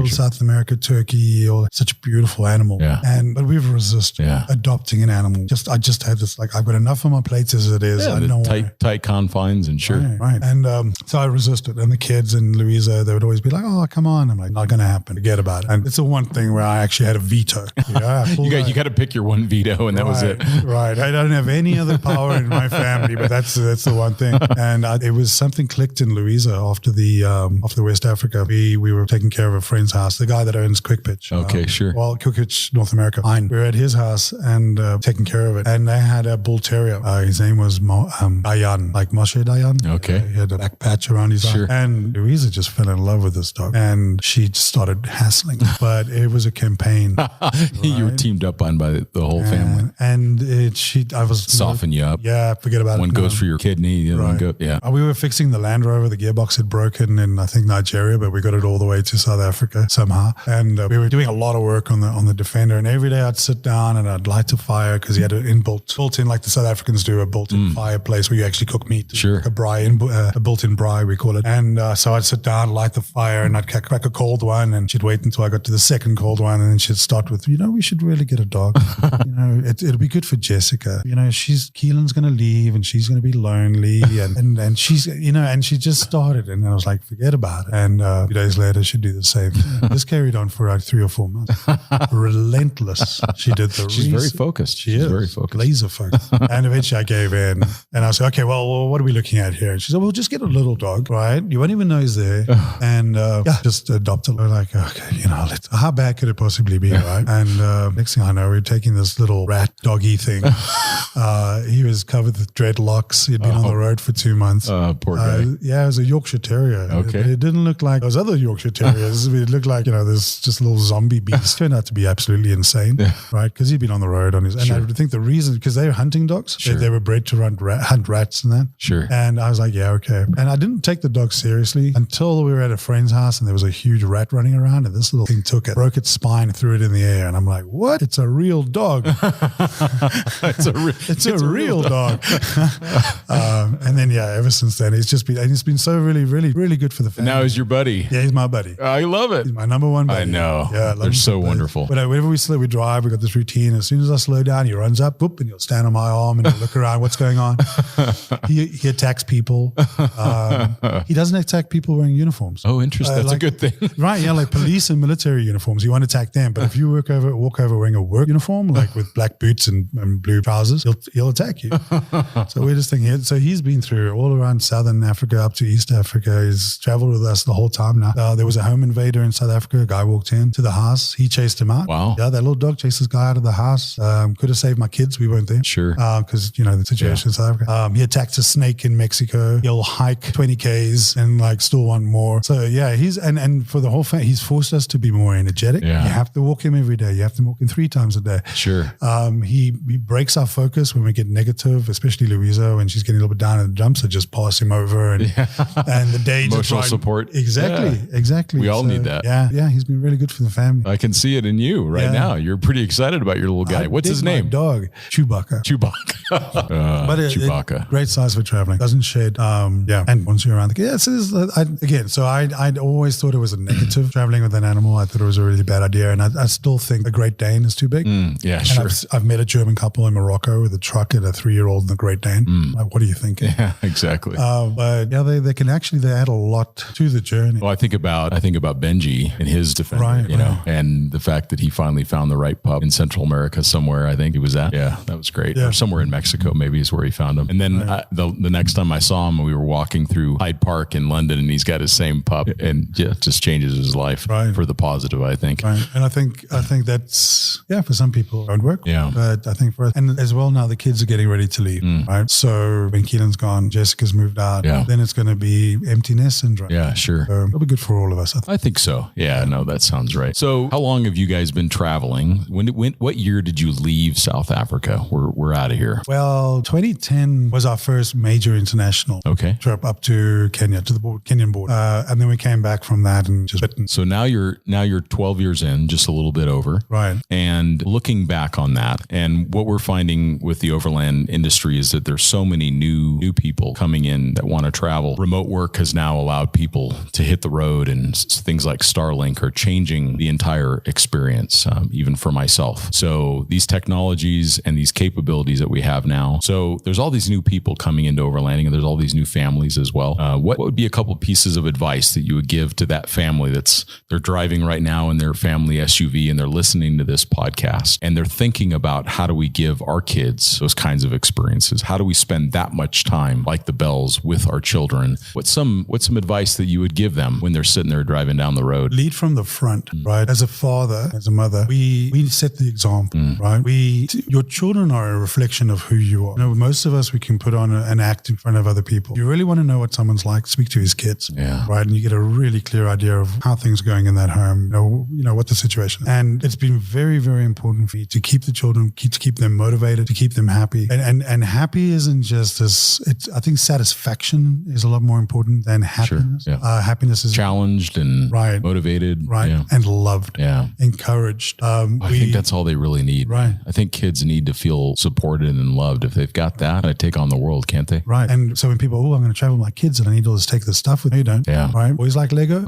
South America, Turkey, or such a beautiful animal. Yeah. But we've resisted adopting an animal. I just had this, like, I've got enough on my plate as it is. Yeah, I don't want tight confines and sure. Right. And so I resisted. And the kids and Louisa, they would always be like, oh, come on. I'm like, not going to happen. Forget about it. And it's the one thing where I actually had a veto. You got to pick your one veto, and that was it. Right. I don't have any other power in my family, but that's the one thing. And it was something clicked in Louisa after West Africa. We were taking care of a friend's house, the guy that owns Quick Pitch. Okay, sure. Well, Quick Pitch, North America. We were at his house and taking care of it. And they had a bull terrier. His name was Dayan, like Moshe Dayan. Okay. He had a black patch around his eye. And Louisa just fell in love with this dog. And she just started hassling. But it was a campaign. You were teamed up on by the whole family. And I was... Soften you up. Yeah, forget about it. One goes for your kidney, the other one goes... Yeah. We were fixing the Land Rover. The gearbox had broken in, I think, Nigeria, but we got it all the way to South Africa somehow. And we were doing a lot of work on the Defender. And every day I'd sit down and I'd light a fire because he had an built-in, like the South Africans do, a built-in fireplace where you actually cook meat. Sure. Like a braai, a built-in braai, we call it. And so I'd sit down, light the fire, and I'd crack a cold one, and she'd wait until I got to the second cold one, and then she'd start with, we should really get a dog. It'll be good for Jessica. Keelan's going to leave, and she's going to be lonely, and she's, and she just started, and I was like, forget about it. And a few days later, she'd do the same thing. This carried on for like 3 or 4 months. Relentless. She did the She's very focused. She's very focused. Laser focused. And eventually I gave in, and I was like, okay, well, what are we looking at here? And she said, well, just get a little dog, right? You won't even know he's there. And just adopt it. We're like, okay, how bad could it possibly be, right? And next thing I know, we're taking this little rat doggy thing. He was covered with dreadlocks. He'd been on the road for 2 months. Poor guy. It was a Yorkshire Terrier. Okay. It didn't look like those other Yorkshire Terriers. It looked like, this just little zombie beast. Turned out to be absolutely insane, right? Because he'd been on the road on his... And I think the reason, because they were hunting dogs. Sure. They were bred to hunt rats and that. Sure. And I was like, yeah, okay. And I didn't take the dog seriously until we were at a friend's house and there was a huge rat running around, and this little thing took it, broke its spine, threw it in the air. And I'm like, what? It's a real dog. It's a real dog. And then, ever since then, it's been so really, really, really good for the family. Now he's your buddy. Yeah, he's my buddy. I love it. He's my number one buddy. I know. Yeah, they're so wonderful. But whenever we drive, we got this routine. As soon as I slow down, he runs up, whoop, and he'll stand on my arm and he'll look around. What's going on? He attacks people. He doesn't attack people wearing uniforms. Oh, interesting. That's a good thing. Right. Yeah. Like police and military uniforms, you won't attack them. But if you walk over wearing a work uniform, like with black boots and blue trousers, he'll attack you. So we're just thinking, so he's been through all around Southern Africa up to East Africa. He's traveled with us the whole time now. There was a home invader in South Africa. A guy walked into the house. He chased him out. Wow. Yeah, that little dog chased this guy out of the house. Could have saved my kids. We weren't there. Sure. Because, the situation in South Africa. He attacked a snake in Mexico. He'll hike 20 Ks and still want more. So he's, and for the whole family, he's forced us to be more energetic. Yeah. You have to walk him every day. You have to walk him 3 times a day. Sure. He breaks our focus when we get negative, especially Louisa, when she's getting a little bit down in the dumps. So just pass him over and the day emotional support. Exactly. We all need that. Yeah. He's been really good for the family. I can see it in you right now. You're pretty excited about your little guy. What's his name? My dog, Chewbacca. Chewbacca. Great size for traveling. Doesn't shed. And once you're around, so I'd always thought it was a negative traveling with an animal. I thought it was a really bad idea, and I still think the Great Dane is too big. Sure. I've met a German couple in Morocco with a truck and a 3-year-old and the Great Dane. Like, what are you thinking? Yeah, exactly. But they can actually, they add a lot to the the journey. Well, I think about Benji and his defender, right. and the fact that he finally found the right pup in Central America somewhere. I think he was at. Yeah, that was great. Yeah. Or somewhere in Mexico, maybe is where he found him. And then the next time I saw him, we were walking through Hyde Park in London, and he's got his same pup, and just changes his life for the positive, I think. Right. And I think that's, for some people it won't work. Yeah. But I think for us, and as well now the kids are getting ready to leave, right? So when Keelan's gone, Jessica's moved out, then it's going to be emptiness syndrome. Yeah, sure. So it'll be good for all of us, I think so. Yeah, no, that sounds right. So how long have you guys been traveling? What year did you leave South Africa? We're out of here. Well, 2010 was our first major international trip up to Kenya, to the Kenyan border. And then we came back from that and just bitten. So now you're 12 years in, just a little bit over. Right. And looking back on that, and what we're finding with the overland industry is that there's so many new people coming in that want to travel. Remote work has now allowed people to hit the road, and things like Starlink are changing the entire experience, even for myself. So these technologies and these capabilities that we have now. So there's all these new people coming into overlanding, and there's all these new families as well. What would be a couple pieces of advice that you would give to that family they're driving right now in their family SUV, and they're listening to this podcast, and they're thinking about, how do we give our kids those kinds of experiences? How do we spend that much time like the Bells with our children? What's some advice that you would give them when they're sitting there driving down the road? Lead from the front, right? As a father, as a mother, we set the example, right? Your children are a reflection of who you are. Most of us, we can put on an act in front of other people. You really want to know what someone's like, speak to his kids, right? And you get a really clear idea of how things are going in that home, what the situation is. And it's been very, very important for you to keep the children, to keep them motivated, to keep them happy. And happy isn't just this, I think satisfaction is a lot more important than happiness. Sure. Yeah. Happiness is challenged and motivated. Right. Yeah. And loved. Yeah. Encouraged. I think that's all they really need. Right. I think kids need to feel supported and loved. If they've got that, they take on the world, can't they? Right. And so when people, I'm going to travel with my kids and I need to just take this stuff with me, you don't. Yeah. Right. Boys like Lego.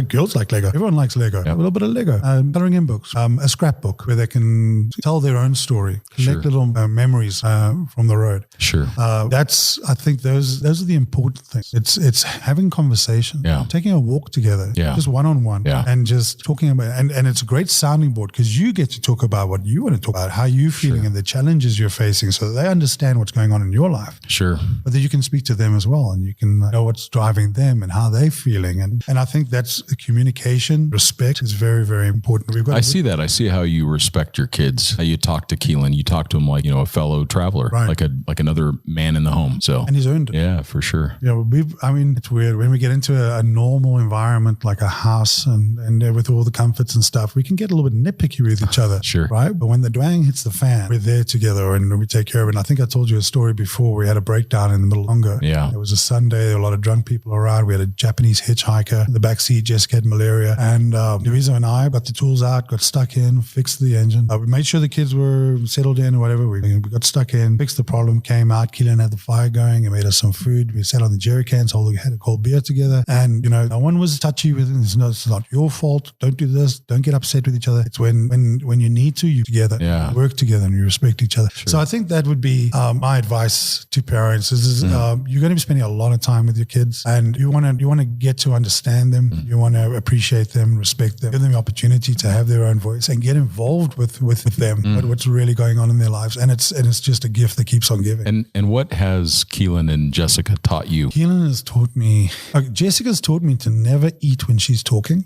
Girls like Lego. Everyone likes Lego. A little bit of Lego. Coloring in books. A scrapbook where they can tell their own story. Collect little memories from the road. Sure. I think those are the important things. It's having conversation. Yeah. Taking a walk together. Yeah. Just one-on-one. Yeah. And just talking about, and it's a great sounding board because you get to talk about what you want to talk about, how you're feeling and the challenges you're facing, so that they understand what's going on in your life. Sure. But then you can speak to them as well, and you can know what's driving them and how they're feeling. And I think that's communication, respect is very, very important. I see that. I see how you respect your kids, how you talk to Keelan. You talk to him like, a fellow traveler, like another man in the home. So, and he's earned it. Yeah, for sure. It's weird when we get into a normal environment like a house and with all the comforts and stuff, we can get a little bit nitpicky with each other. Sure. Right. But when the dwang hits the fan, we're there together and we take care of it. And I think I told you a story before. We had a breakdown in the middle of Congo. Yeah. It was a Sunday. There were a lot of drunk people around. We had a Japanese hitchhiker in the backseat. Jessica had malaria. And Louisa and I got the tools out, got stuck in, fixed the engine. We made sure the kids were settled in or whatever. We got stuck in, fixed the problem, came out. Keelan had the fire going and made us some food. We sat on the jerry cans, had a cold beer together. And, no one was touchy with it. It's not your fault. Don't do this. Don't get upset with each other. It's when you need to, you together, work together and you respect each other. Sure. So I think that would be my advice to parents is you're going to be spending a lot of time with your kids and you want to get to understand them. You want to appreciate them, respect them, give them the opportunity to have their own voice and get involved with them, what's really going on in their lives. And it's just a gift that keeps on giving. And what has Keelan and Jessica taught you? Keelan has taught me, Jessica's taught me to never eat when she's talking.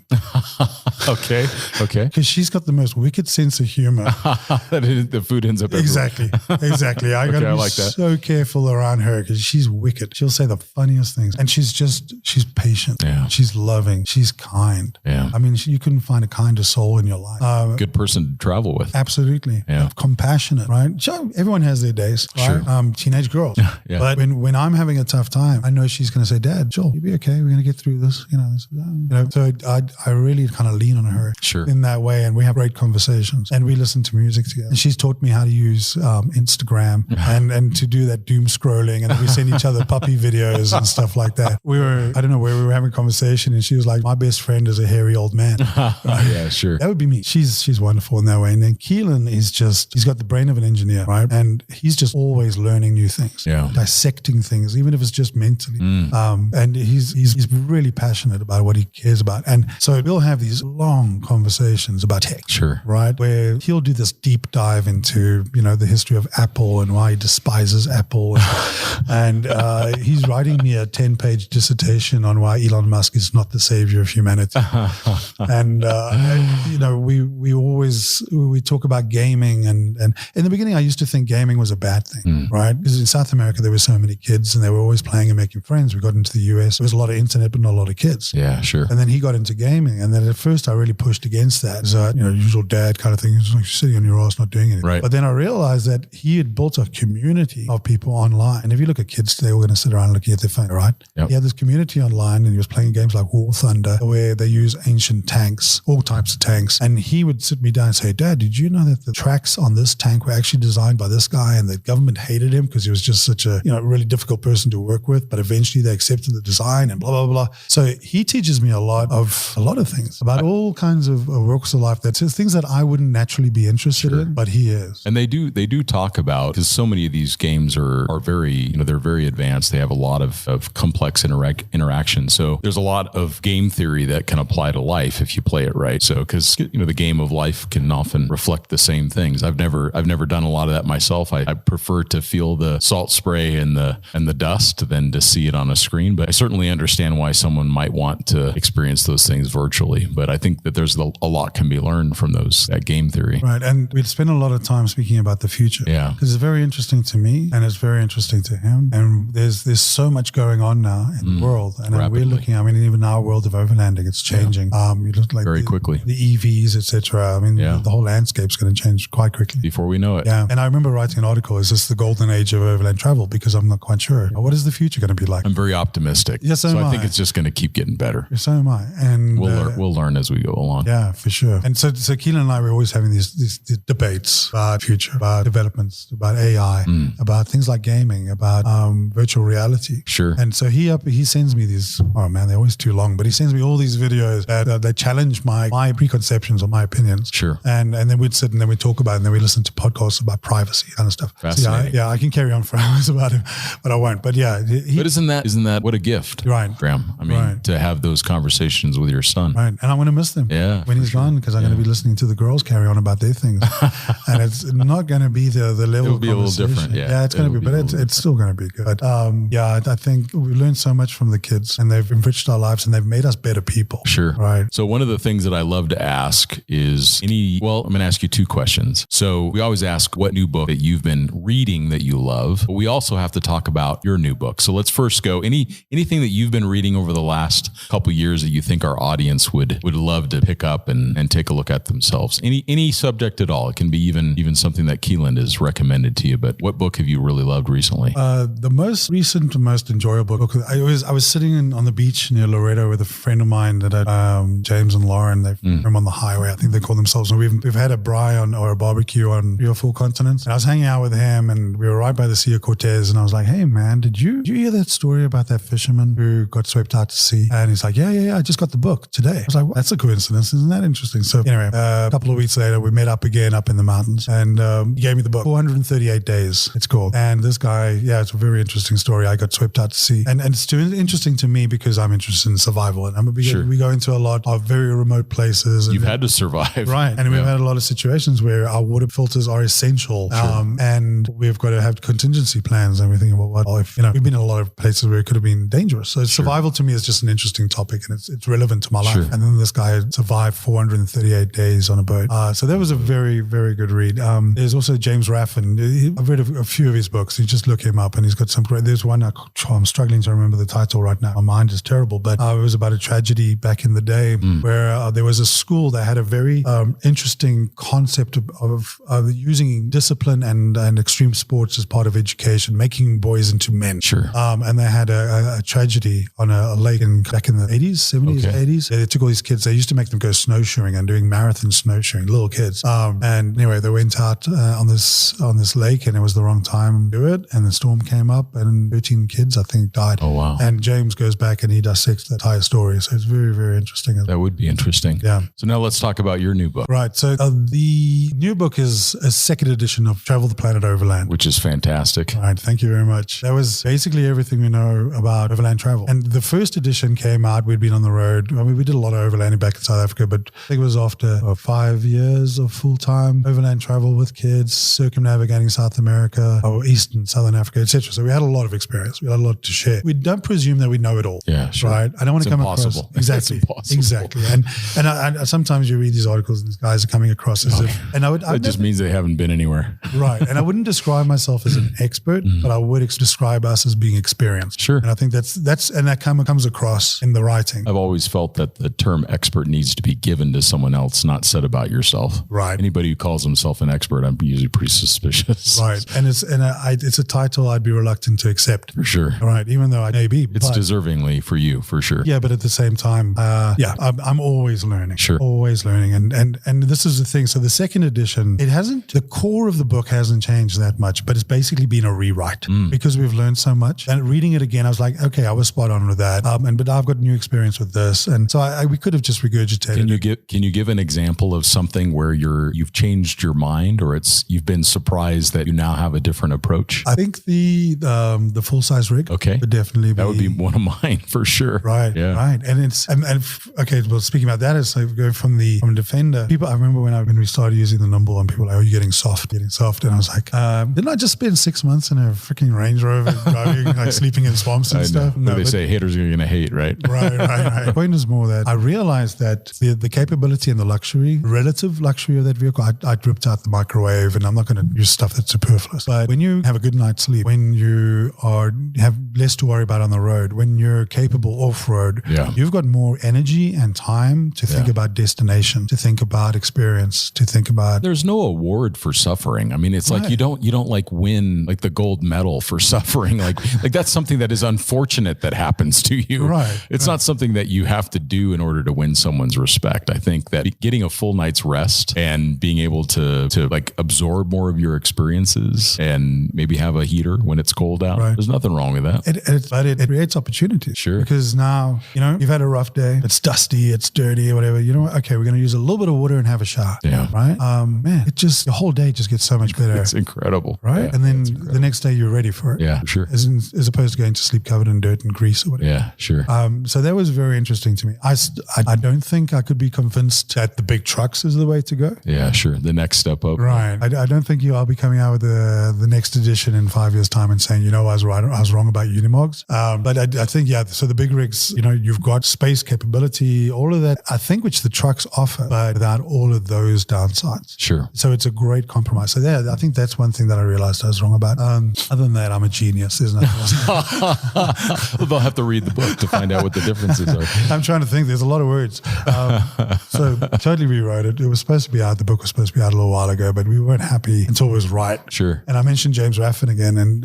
Okay. Because she's got the most wicked sense of humor. The food ends up everywhere. Exactly. I got to be so careful around her because she's wicked. She'll say the funniest things. And she's patient. Yeah. She's loving. She's kind. Yeah. I mean, you couldn't find a kinder soul in your life. Good person to travel with. Absolutely. Yeah. Compassionate, right? Sure, everyone has their days, right? Sure. Teenage girls. Yeah. But when I'm having a tough time, I know she's going to say, Dad, Joel, you'll be okay. We're going to get through this. So I really kind of lean on her in that way. And we have great conversations and we listen to music together. And she's taught me how to use Instagram and to do that doom scrolling. And then we send each other puppy videos and stuff like that. I don't know where we were having a conversation and she was like, my my best friend is a hairy old man. Right? Yeah, sure. That would be me. She's wonderful in that way. And then Keelan is he's got the brain of an engineer, right? And he's just always learning new things, dissecting things, even if it's just mentally. And he's really passionate about what he cares about. And so we'll have these long conversations about tech, right? Where he'll do this deep dive into, the history of Apple and why he despises Apple. And he's writing me a 10-page dissertation on why Elon Musk is not the savior of humanity. And, we talk about gaming. And in the beginning, I used to think gaming was a bad thing, right? Because in South America, there were so many kids and they were always playing and making friends. We got into the US, there was a lot of internet, but not a lot of kids. Yeah, sure. And then he got into gaming. And then at first I really pushed against that. As a, usual dad kind of thing. It's like you're sitting on your ass, not doing anything. Right. But then I realized that he had built a community of people online. And if you look at kids today, we're going to sit around looking at their phone, right? Yep. He had this community online and he was playing games like War Thunder where they use ancient tanks, all types of tanks. And he would sit me down and say, Dad, did you know that the tracks on this tank were actually designed by this guy and the government hated him because he was just such a, really difficult person to work with, but eventually they accepted the design and blah, blah, blah. So he teaches me a lot of things about all kinds of walks of life. That's things that I wouldn't naturally be interested in, but he is. And they do talk about, because so many of these games are very, they're very advanced. They have a lot of complex interaction. So there's a lot of game theory that can apply to life if you play it right. So, because, the game of life can often reflect the same things. I've never done a lot of that myself. I prefer to feel the salt spray and the dust than to see it on a screen. But I certainly understand why someone might want to experience those things virtually. But I think that there's a lot can be learned from that game theory. Right. And we'd spend a lot of time speaking about the future. Yeah. Because it's very interesting to me and it's very interesting to him. And there's so much going on now in the world. And we're looking, even our world of overlanding, it's changing. You look like very quickly. The EVs, etc. The whole landscape's going to change quite quickly. Before we know it. Yeah. And I remember writing an article, is this the golden age of overland travel? Because I'm not quite sure. What is the future going to be like? I'm very optimistic. Yes, so I think it's just going to keep getting better. So am I. And we'll learn as we go along. Yeah, for sure. And so Keelan and I were always having these debates about future, about developments, about AI, about things like gaming, about virtual reality. Sure. And so he sends me these, oh man, they're always too long, but he sends me all these videos that they challenge my preconceptions or my opinions. Sure. And then we'd sit and then we'd talk about it and then we'd listen to podcasts about privacy kind of stuff. Fascinating. So I can carry on for hours about him, but I won't. But yeah. But isn't that what a gift, right, Graeme? To have those conversations with your son. Right. And I'm going to miss them when he's gone because I'm going to be listening to the girls carry on about their things. And it's not going to be the level It'll be a little different. Yeah, it's going to be, but it's still going to be good. But I think we learned so much from the kids and they've enriched our lives and they've made us better people. Sure. Right. So one of the things that I love to ask is I'm going to ask you two questions. So we always ask what new book that you've been reading that you love, but we also have to talk about your new book. So let's first go, anything that you've been reading over the last couple of years that you think our audience would love to pick up and take a look at themselves. Any subject at all. It can be even something that Keelan has recommended to you, but what book have you really loved recently? The most recent, most enjoyable book, I was sitting on the beach near Loreto with a friend of mine that James and Lauren, they're from on the highway, I think they call themselves. And we've had a braai or a barbecue on 3 or 4 continents. And I was hanging out with him and we were right by the Sea of Cortez. And I was like, hey man, did you hear that story about that fisherman who got swept out to sea? And he's like, yeah, I just got the book today. I was like, well, that's a coincidence. Isn't that interesting? So anyway, a couple of weeks later, we met up again up in the mountains and he gave me the book, 438 Days, it's called. And this guy, it's a very interesting story. I got swept out to sea. And it's too interesting to me because I'm interested in survival. And we go into a lot of very remote places. You've had to survive. Right. And we've had a lot of situations where our water filters are essential. And we've got to have contingency plans and everything. We've been in a lot of places where it could have been dangerous. So survival to me is just an interesting topic and it's relevant to my life. And then this guy survived 438 days on a boat. So that was a very, very good read. There's also James Raffin. I've read a few of his books. You just look him up and he's got some great, there's one, I'm struggling to remember the title right now. My mind is terrible, but it was about a tragedy back in the day where there was a school that had a very interesting concept of using discipline and extreme sports as part of education, making boys into men. Sure. And they had a tragedy on a lake back in the 80s, 70s, 80s. They took all these kids, they used to make them go snowshoeing and doing marathon snowshoeing, little kids. And anyway, they went out on this lake and it was the wrong time to do it. And the storm came up and 13 kids, I think, died. Oh, wow. And James goes back and he dissects that entire story. So it's very, very interesting. That would be interesting. Yeah. So now let's talk about your new book. Right. So the new book is a second edition of Travel the Planet Overland. Which is fantastic. Right. Thank you very much. That was basically everything we know about overland travel. And the first edition came out, we'd been on the road. I mean, we did a lot of overlanding back in South Africa, but I think it was after 5 years of full-time overland travel with kids, circumnavigating South America or East and Southern Africa, etc. So we had a lot of experience. We had a lot to share. We don't presume that we know it all. Yeah, sure. Right. I don't want to come across. Exactly. Exactly. And I sometimes you read these articles and these guys are coming across as if, and it just means they haven't been anywhere. Right. And I wouldn't describe myself as an expert, but I would describe us as being experienced. Sure. And I think that comes across in the writing. I've always felt that the term expert needs to be given to someone else, not said about yourself. Right. Anybody who calls himself an expert, I'm usually pretty suspicious. Right. And it's a title I'd be reluctant to accept. For sure. Right. Even though I may be. It's deservingly for you, for sure. Yeah. But at the same time, I'm always learning. Sure. Always learning. And this is the thing. So the second edition, the core of the book hasn't changed that much, but it's basically been a rewrite because we've learned so much. And reading it again, I was like, okay, I was spot on with that. But I've got new experience with this. And so we could have just regurgitated. Can you give an example of something where you've changed your mind, or you've been surprised that you now have a different approach? I think the full size rig. Okay. Would definitely be. That would be one of mine for sure. Right. Yeah. Right. Okay. Well, speaking about that, it's like going from Defender. People, I remember when we started using the Nimble and people were like, oh, you're getting soft. And I was like, didn't I just spend 6 months in a freaking Range Rover driving, like sleeping in swamps and stuff? No, they say haters are going to hate, right? Right. The point is more that I realized that the capability and the relative luxury of that vehicle, I ripped out the microwave, and I'm not going to use stuff that's superfluous. But when you have a good night's sleep, when you have less to worry about on the road, when you're capable off-road, you've got more energy and time to think about destination, to think about experience, to think about... There's no award for suffering. I mean, it's like you don't like win like the gold medal for suffering. Like that's something that is unfortunate that happens to you. Right. It's not something that you have to do in order to win someone's respect. I think that getting a full night's rest and being able to like absorb more of your experiences and maybe have a heater when it's cold out. Right. There's nothing wrong with that. It creates opportunities. Sure. Because now, you've had a rough day. It's dusty. It's dirty or whatever. You know what? Okay, we're going to use a little bit of water and have a shower. Yeah. Right? Man, the whole day just gets so much better. It's incredible. Right? Yeah, and then the next day you're ready for it. Yeah, sure. As opposed to going to sleep covered in dirt and grease or whatever. Yeah, sure. So that was very interesting to me. I don't think I could be convinced that the big trucks is the way to go. Yeah, sure. The next step up. Right. I don't think I'll be coming out with the next edition in 5 years' time and saying, I was right, I was wrong about Unimogs. But I think, so the big rigs, you've got space capability, all of that, I think, which the trucks offer, but without all of those downsides. Sure. So it's a great compromise. So I think that's one thing that I realized I was wrong about. Other than that, I'm a genius. There's nothing else. They'll have to read the book to find out what the differences are. I'm trying to think. There's a lot of words. So totally rewrote it. It was supposed to be out. The book was supposed to be out a little while ago, but we weren't happy until it was right. Sure. And I mentioned James Raffin again, and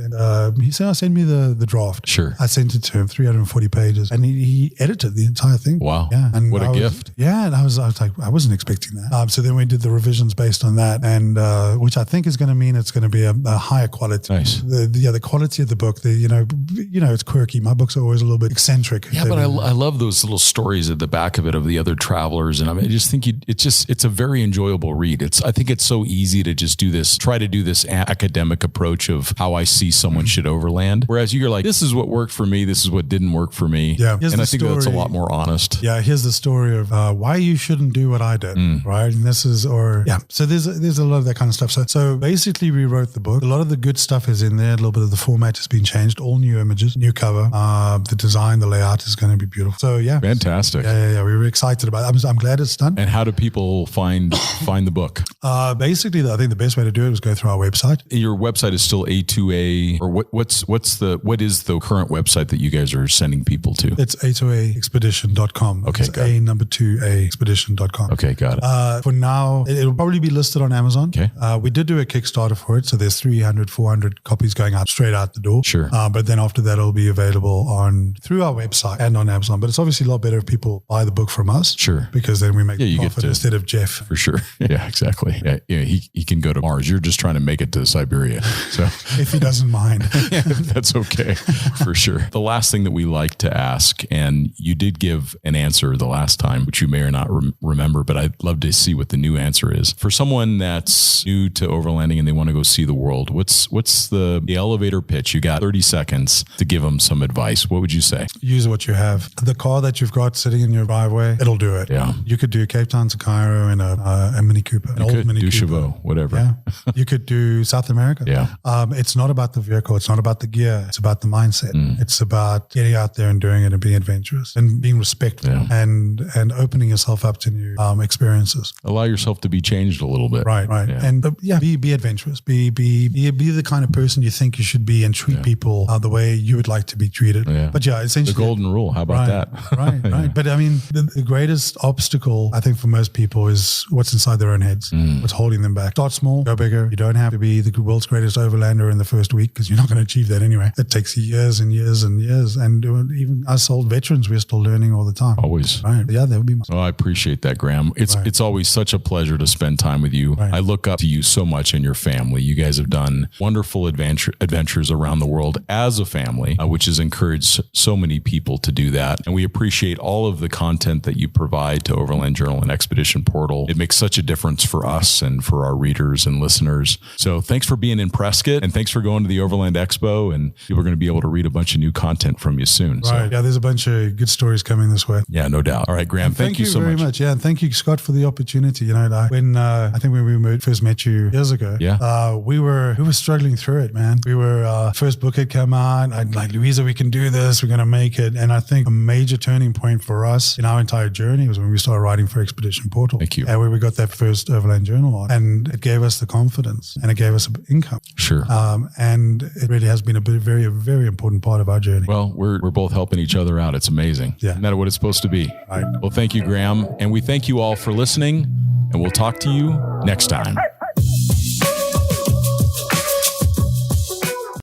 he said, send me the draft. Sure. I sent it to him, 340 pages, and he edited the entire thing. Wow. Yeah. And what a gift. Yeah. And I was like, I wasn't expecting that. So then we did the revisions based on that, and which I think is going to mean it's going to be a higher quality. Nice. The quality of the book, it's quirky. My books are always a little bit eccentric. Yeah, but I love those little stories at the back of it of the other travelers. And I just think it's a very enjoyable read. I think it's so easy to just try to do this academic approach of how I see someone should overland. Whereas you're like, this is what worked for me. This is what didn't work for me. Yeah. And I think that's a lot more honest. Yeah. Here's the story of why you shouldn't do what I did. Right. And so there's a lot of that kind of stuff. So basically we wrote the book. A lot of the good stuff is in there. A little bit of the format has been changed. All new images, new cover. The design, the layout is going to be beautiful. So yeah. Fantastic. Yeah. We were excited about it. I'm glad it's done. And how do people find the book? Basically, I think the best way to do it was go through our website. Your website is still A2A, or what is the current website that you guys are sending people to? It's A2AExpedition.com. Okay, it's A2AExpedition.com. Okay, got it. For now, it'll probably be listed on Amazon. Okay. We did do a Kickstarter for it, so there's 300, 400 copies going out straight out the door. Sure. But then after that, it'll be available through our website and on Amazon. But it's obviously a lot better if people buy the book from us. Sure. Because then we make the profit instead of Jeff. For sure. Yeah, exactly. Yeah, he can go to Mars. You're just trying to make it to Siberia. So if he doesn't mind. That's okay. For sure. The last thing that we like to ask, and You did give an answer the last time, which you may or not remember, but I'd love to see what the new answer is. For someone that's new to overlanding and they want to go see the world, what's the elevator pitch? You got 30 seconds to give them some advice. What would you say? Use what you have. The car that you've got sitting in your driveway, it'll do it. Yeah. You could do Cape Town to Cairo in a Mini Cooper, an old Mini Cooper. Chevaux, whatever. Yeah. You could do South America. Yeah. It's not about the vehicle. It's not about the gear. It's about the mindset. It's about getting out there and doing it and being adventurous and being respectful and opening yourself up to new experiences. Allow yourself to be changed a little bit. Right. Yeah. And be adventurous. Be the kind of person you think you should be and treat people the way you would like to be treated. Yeah. But essentially the golden rule. How about that? Right. But I mean, the greatest obstacle I think for most people is what's inside their own heads. What's holding them back. Start small, go bigger. You don't have to be the world's greatest overlander in the first week because you're not going to achieve that anyway. It takes years and years and years. And even us old veterans, we're still learning all the time. Always. Right. Yeah, that would be. Oh, I appreciate that, Graeme. It's always such a pleasure to spend time with you. Right. I look up to you so much and your family. You guys have done wonderful adventures around the world as a family, which has encouraged so many people to do that. And we appreciate all of the content that you provide to Overland Journal and Expedition Portal. It makes such a difference for us and for our readers and listeners. So thanks for being in Prescott and thanks for going to the Overland Expo, and people are going to be able to read a bunch of new content from you soon. Right. So. Yeah, there's a bunch of good stories coming this way. Yeah, no doubt. All right, Graeme, thank you so very much. Yeah, and thank you, Scott, for the opportunity. You know, when I think when we first met you years ago, we were struggling through it, man. We were first book had come out. I'd like, Louisa, we can do this. We're going to make it. And I think a major turning point for us in our entire journey was when we started writing for Expedition Portal. Thank you. And where we got that first Overland Journal on, and it gave us the confidence and it gave us income. Sure. And it really has been a very, very important part of our journey. Well, we're both helping each other out. It's amazing. Yeah. Isn't that what it's supposed to be? Right. Well, thank you, Graeme. And we thank you all for listening, and we'll talk to you next time.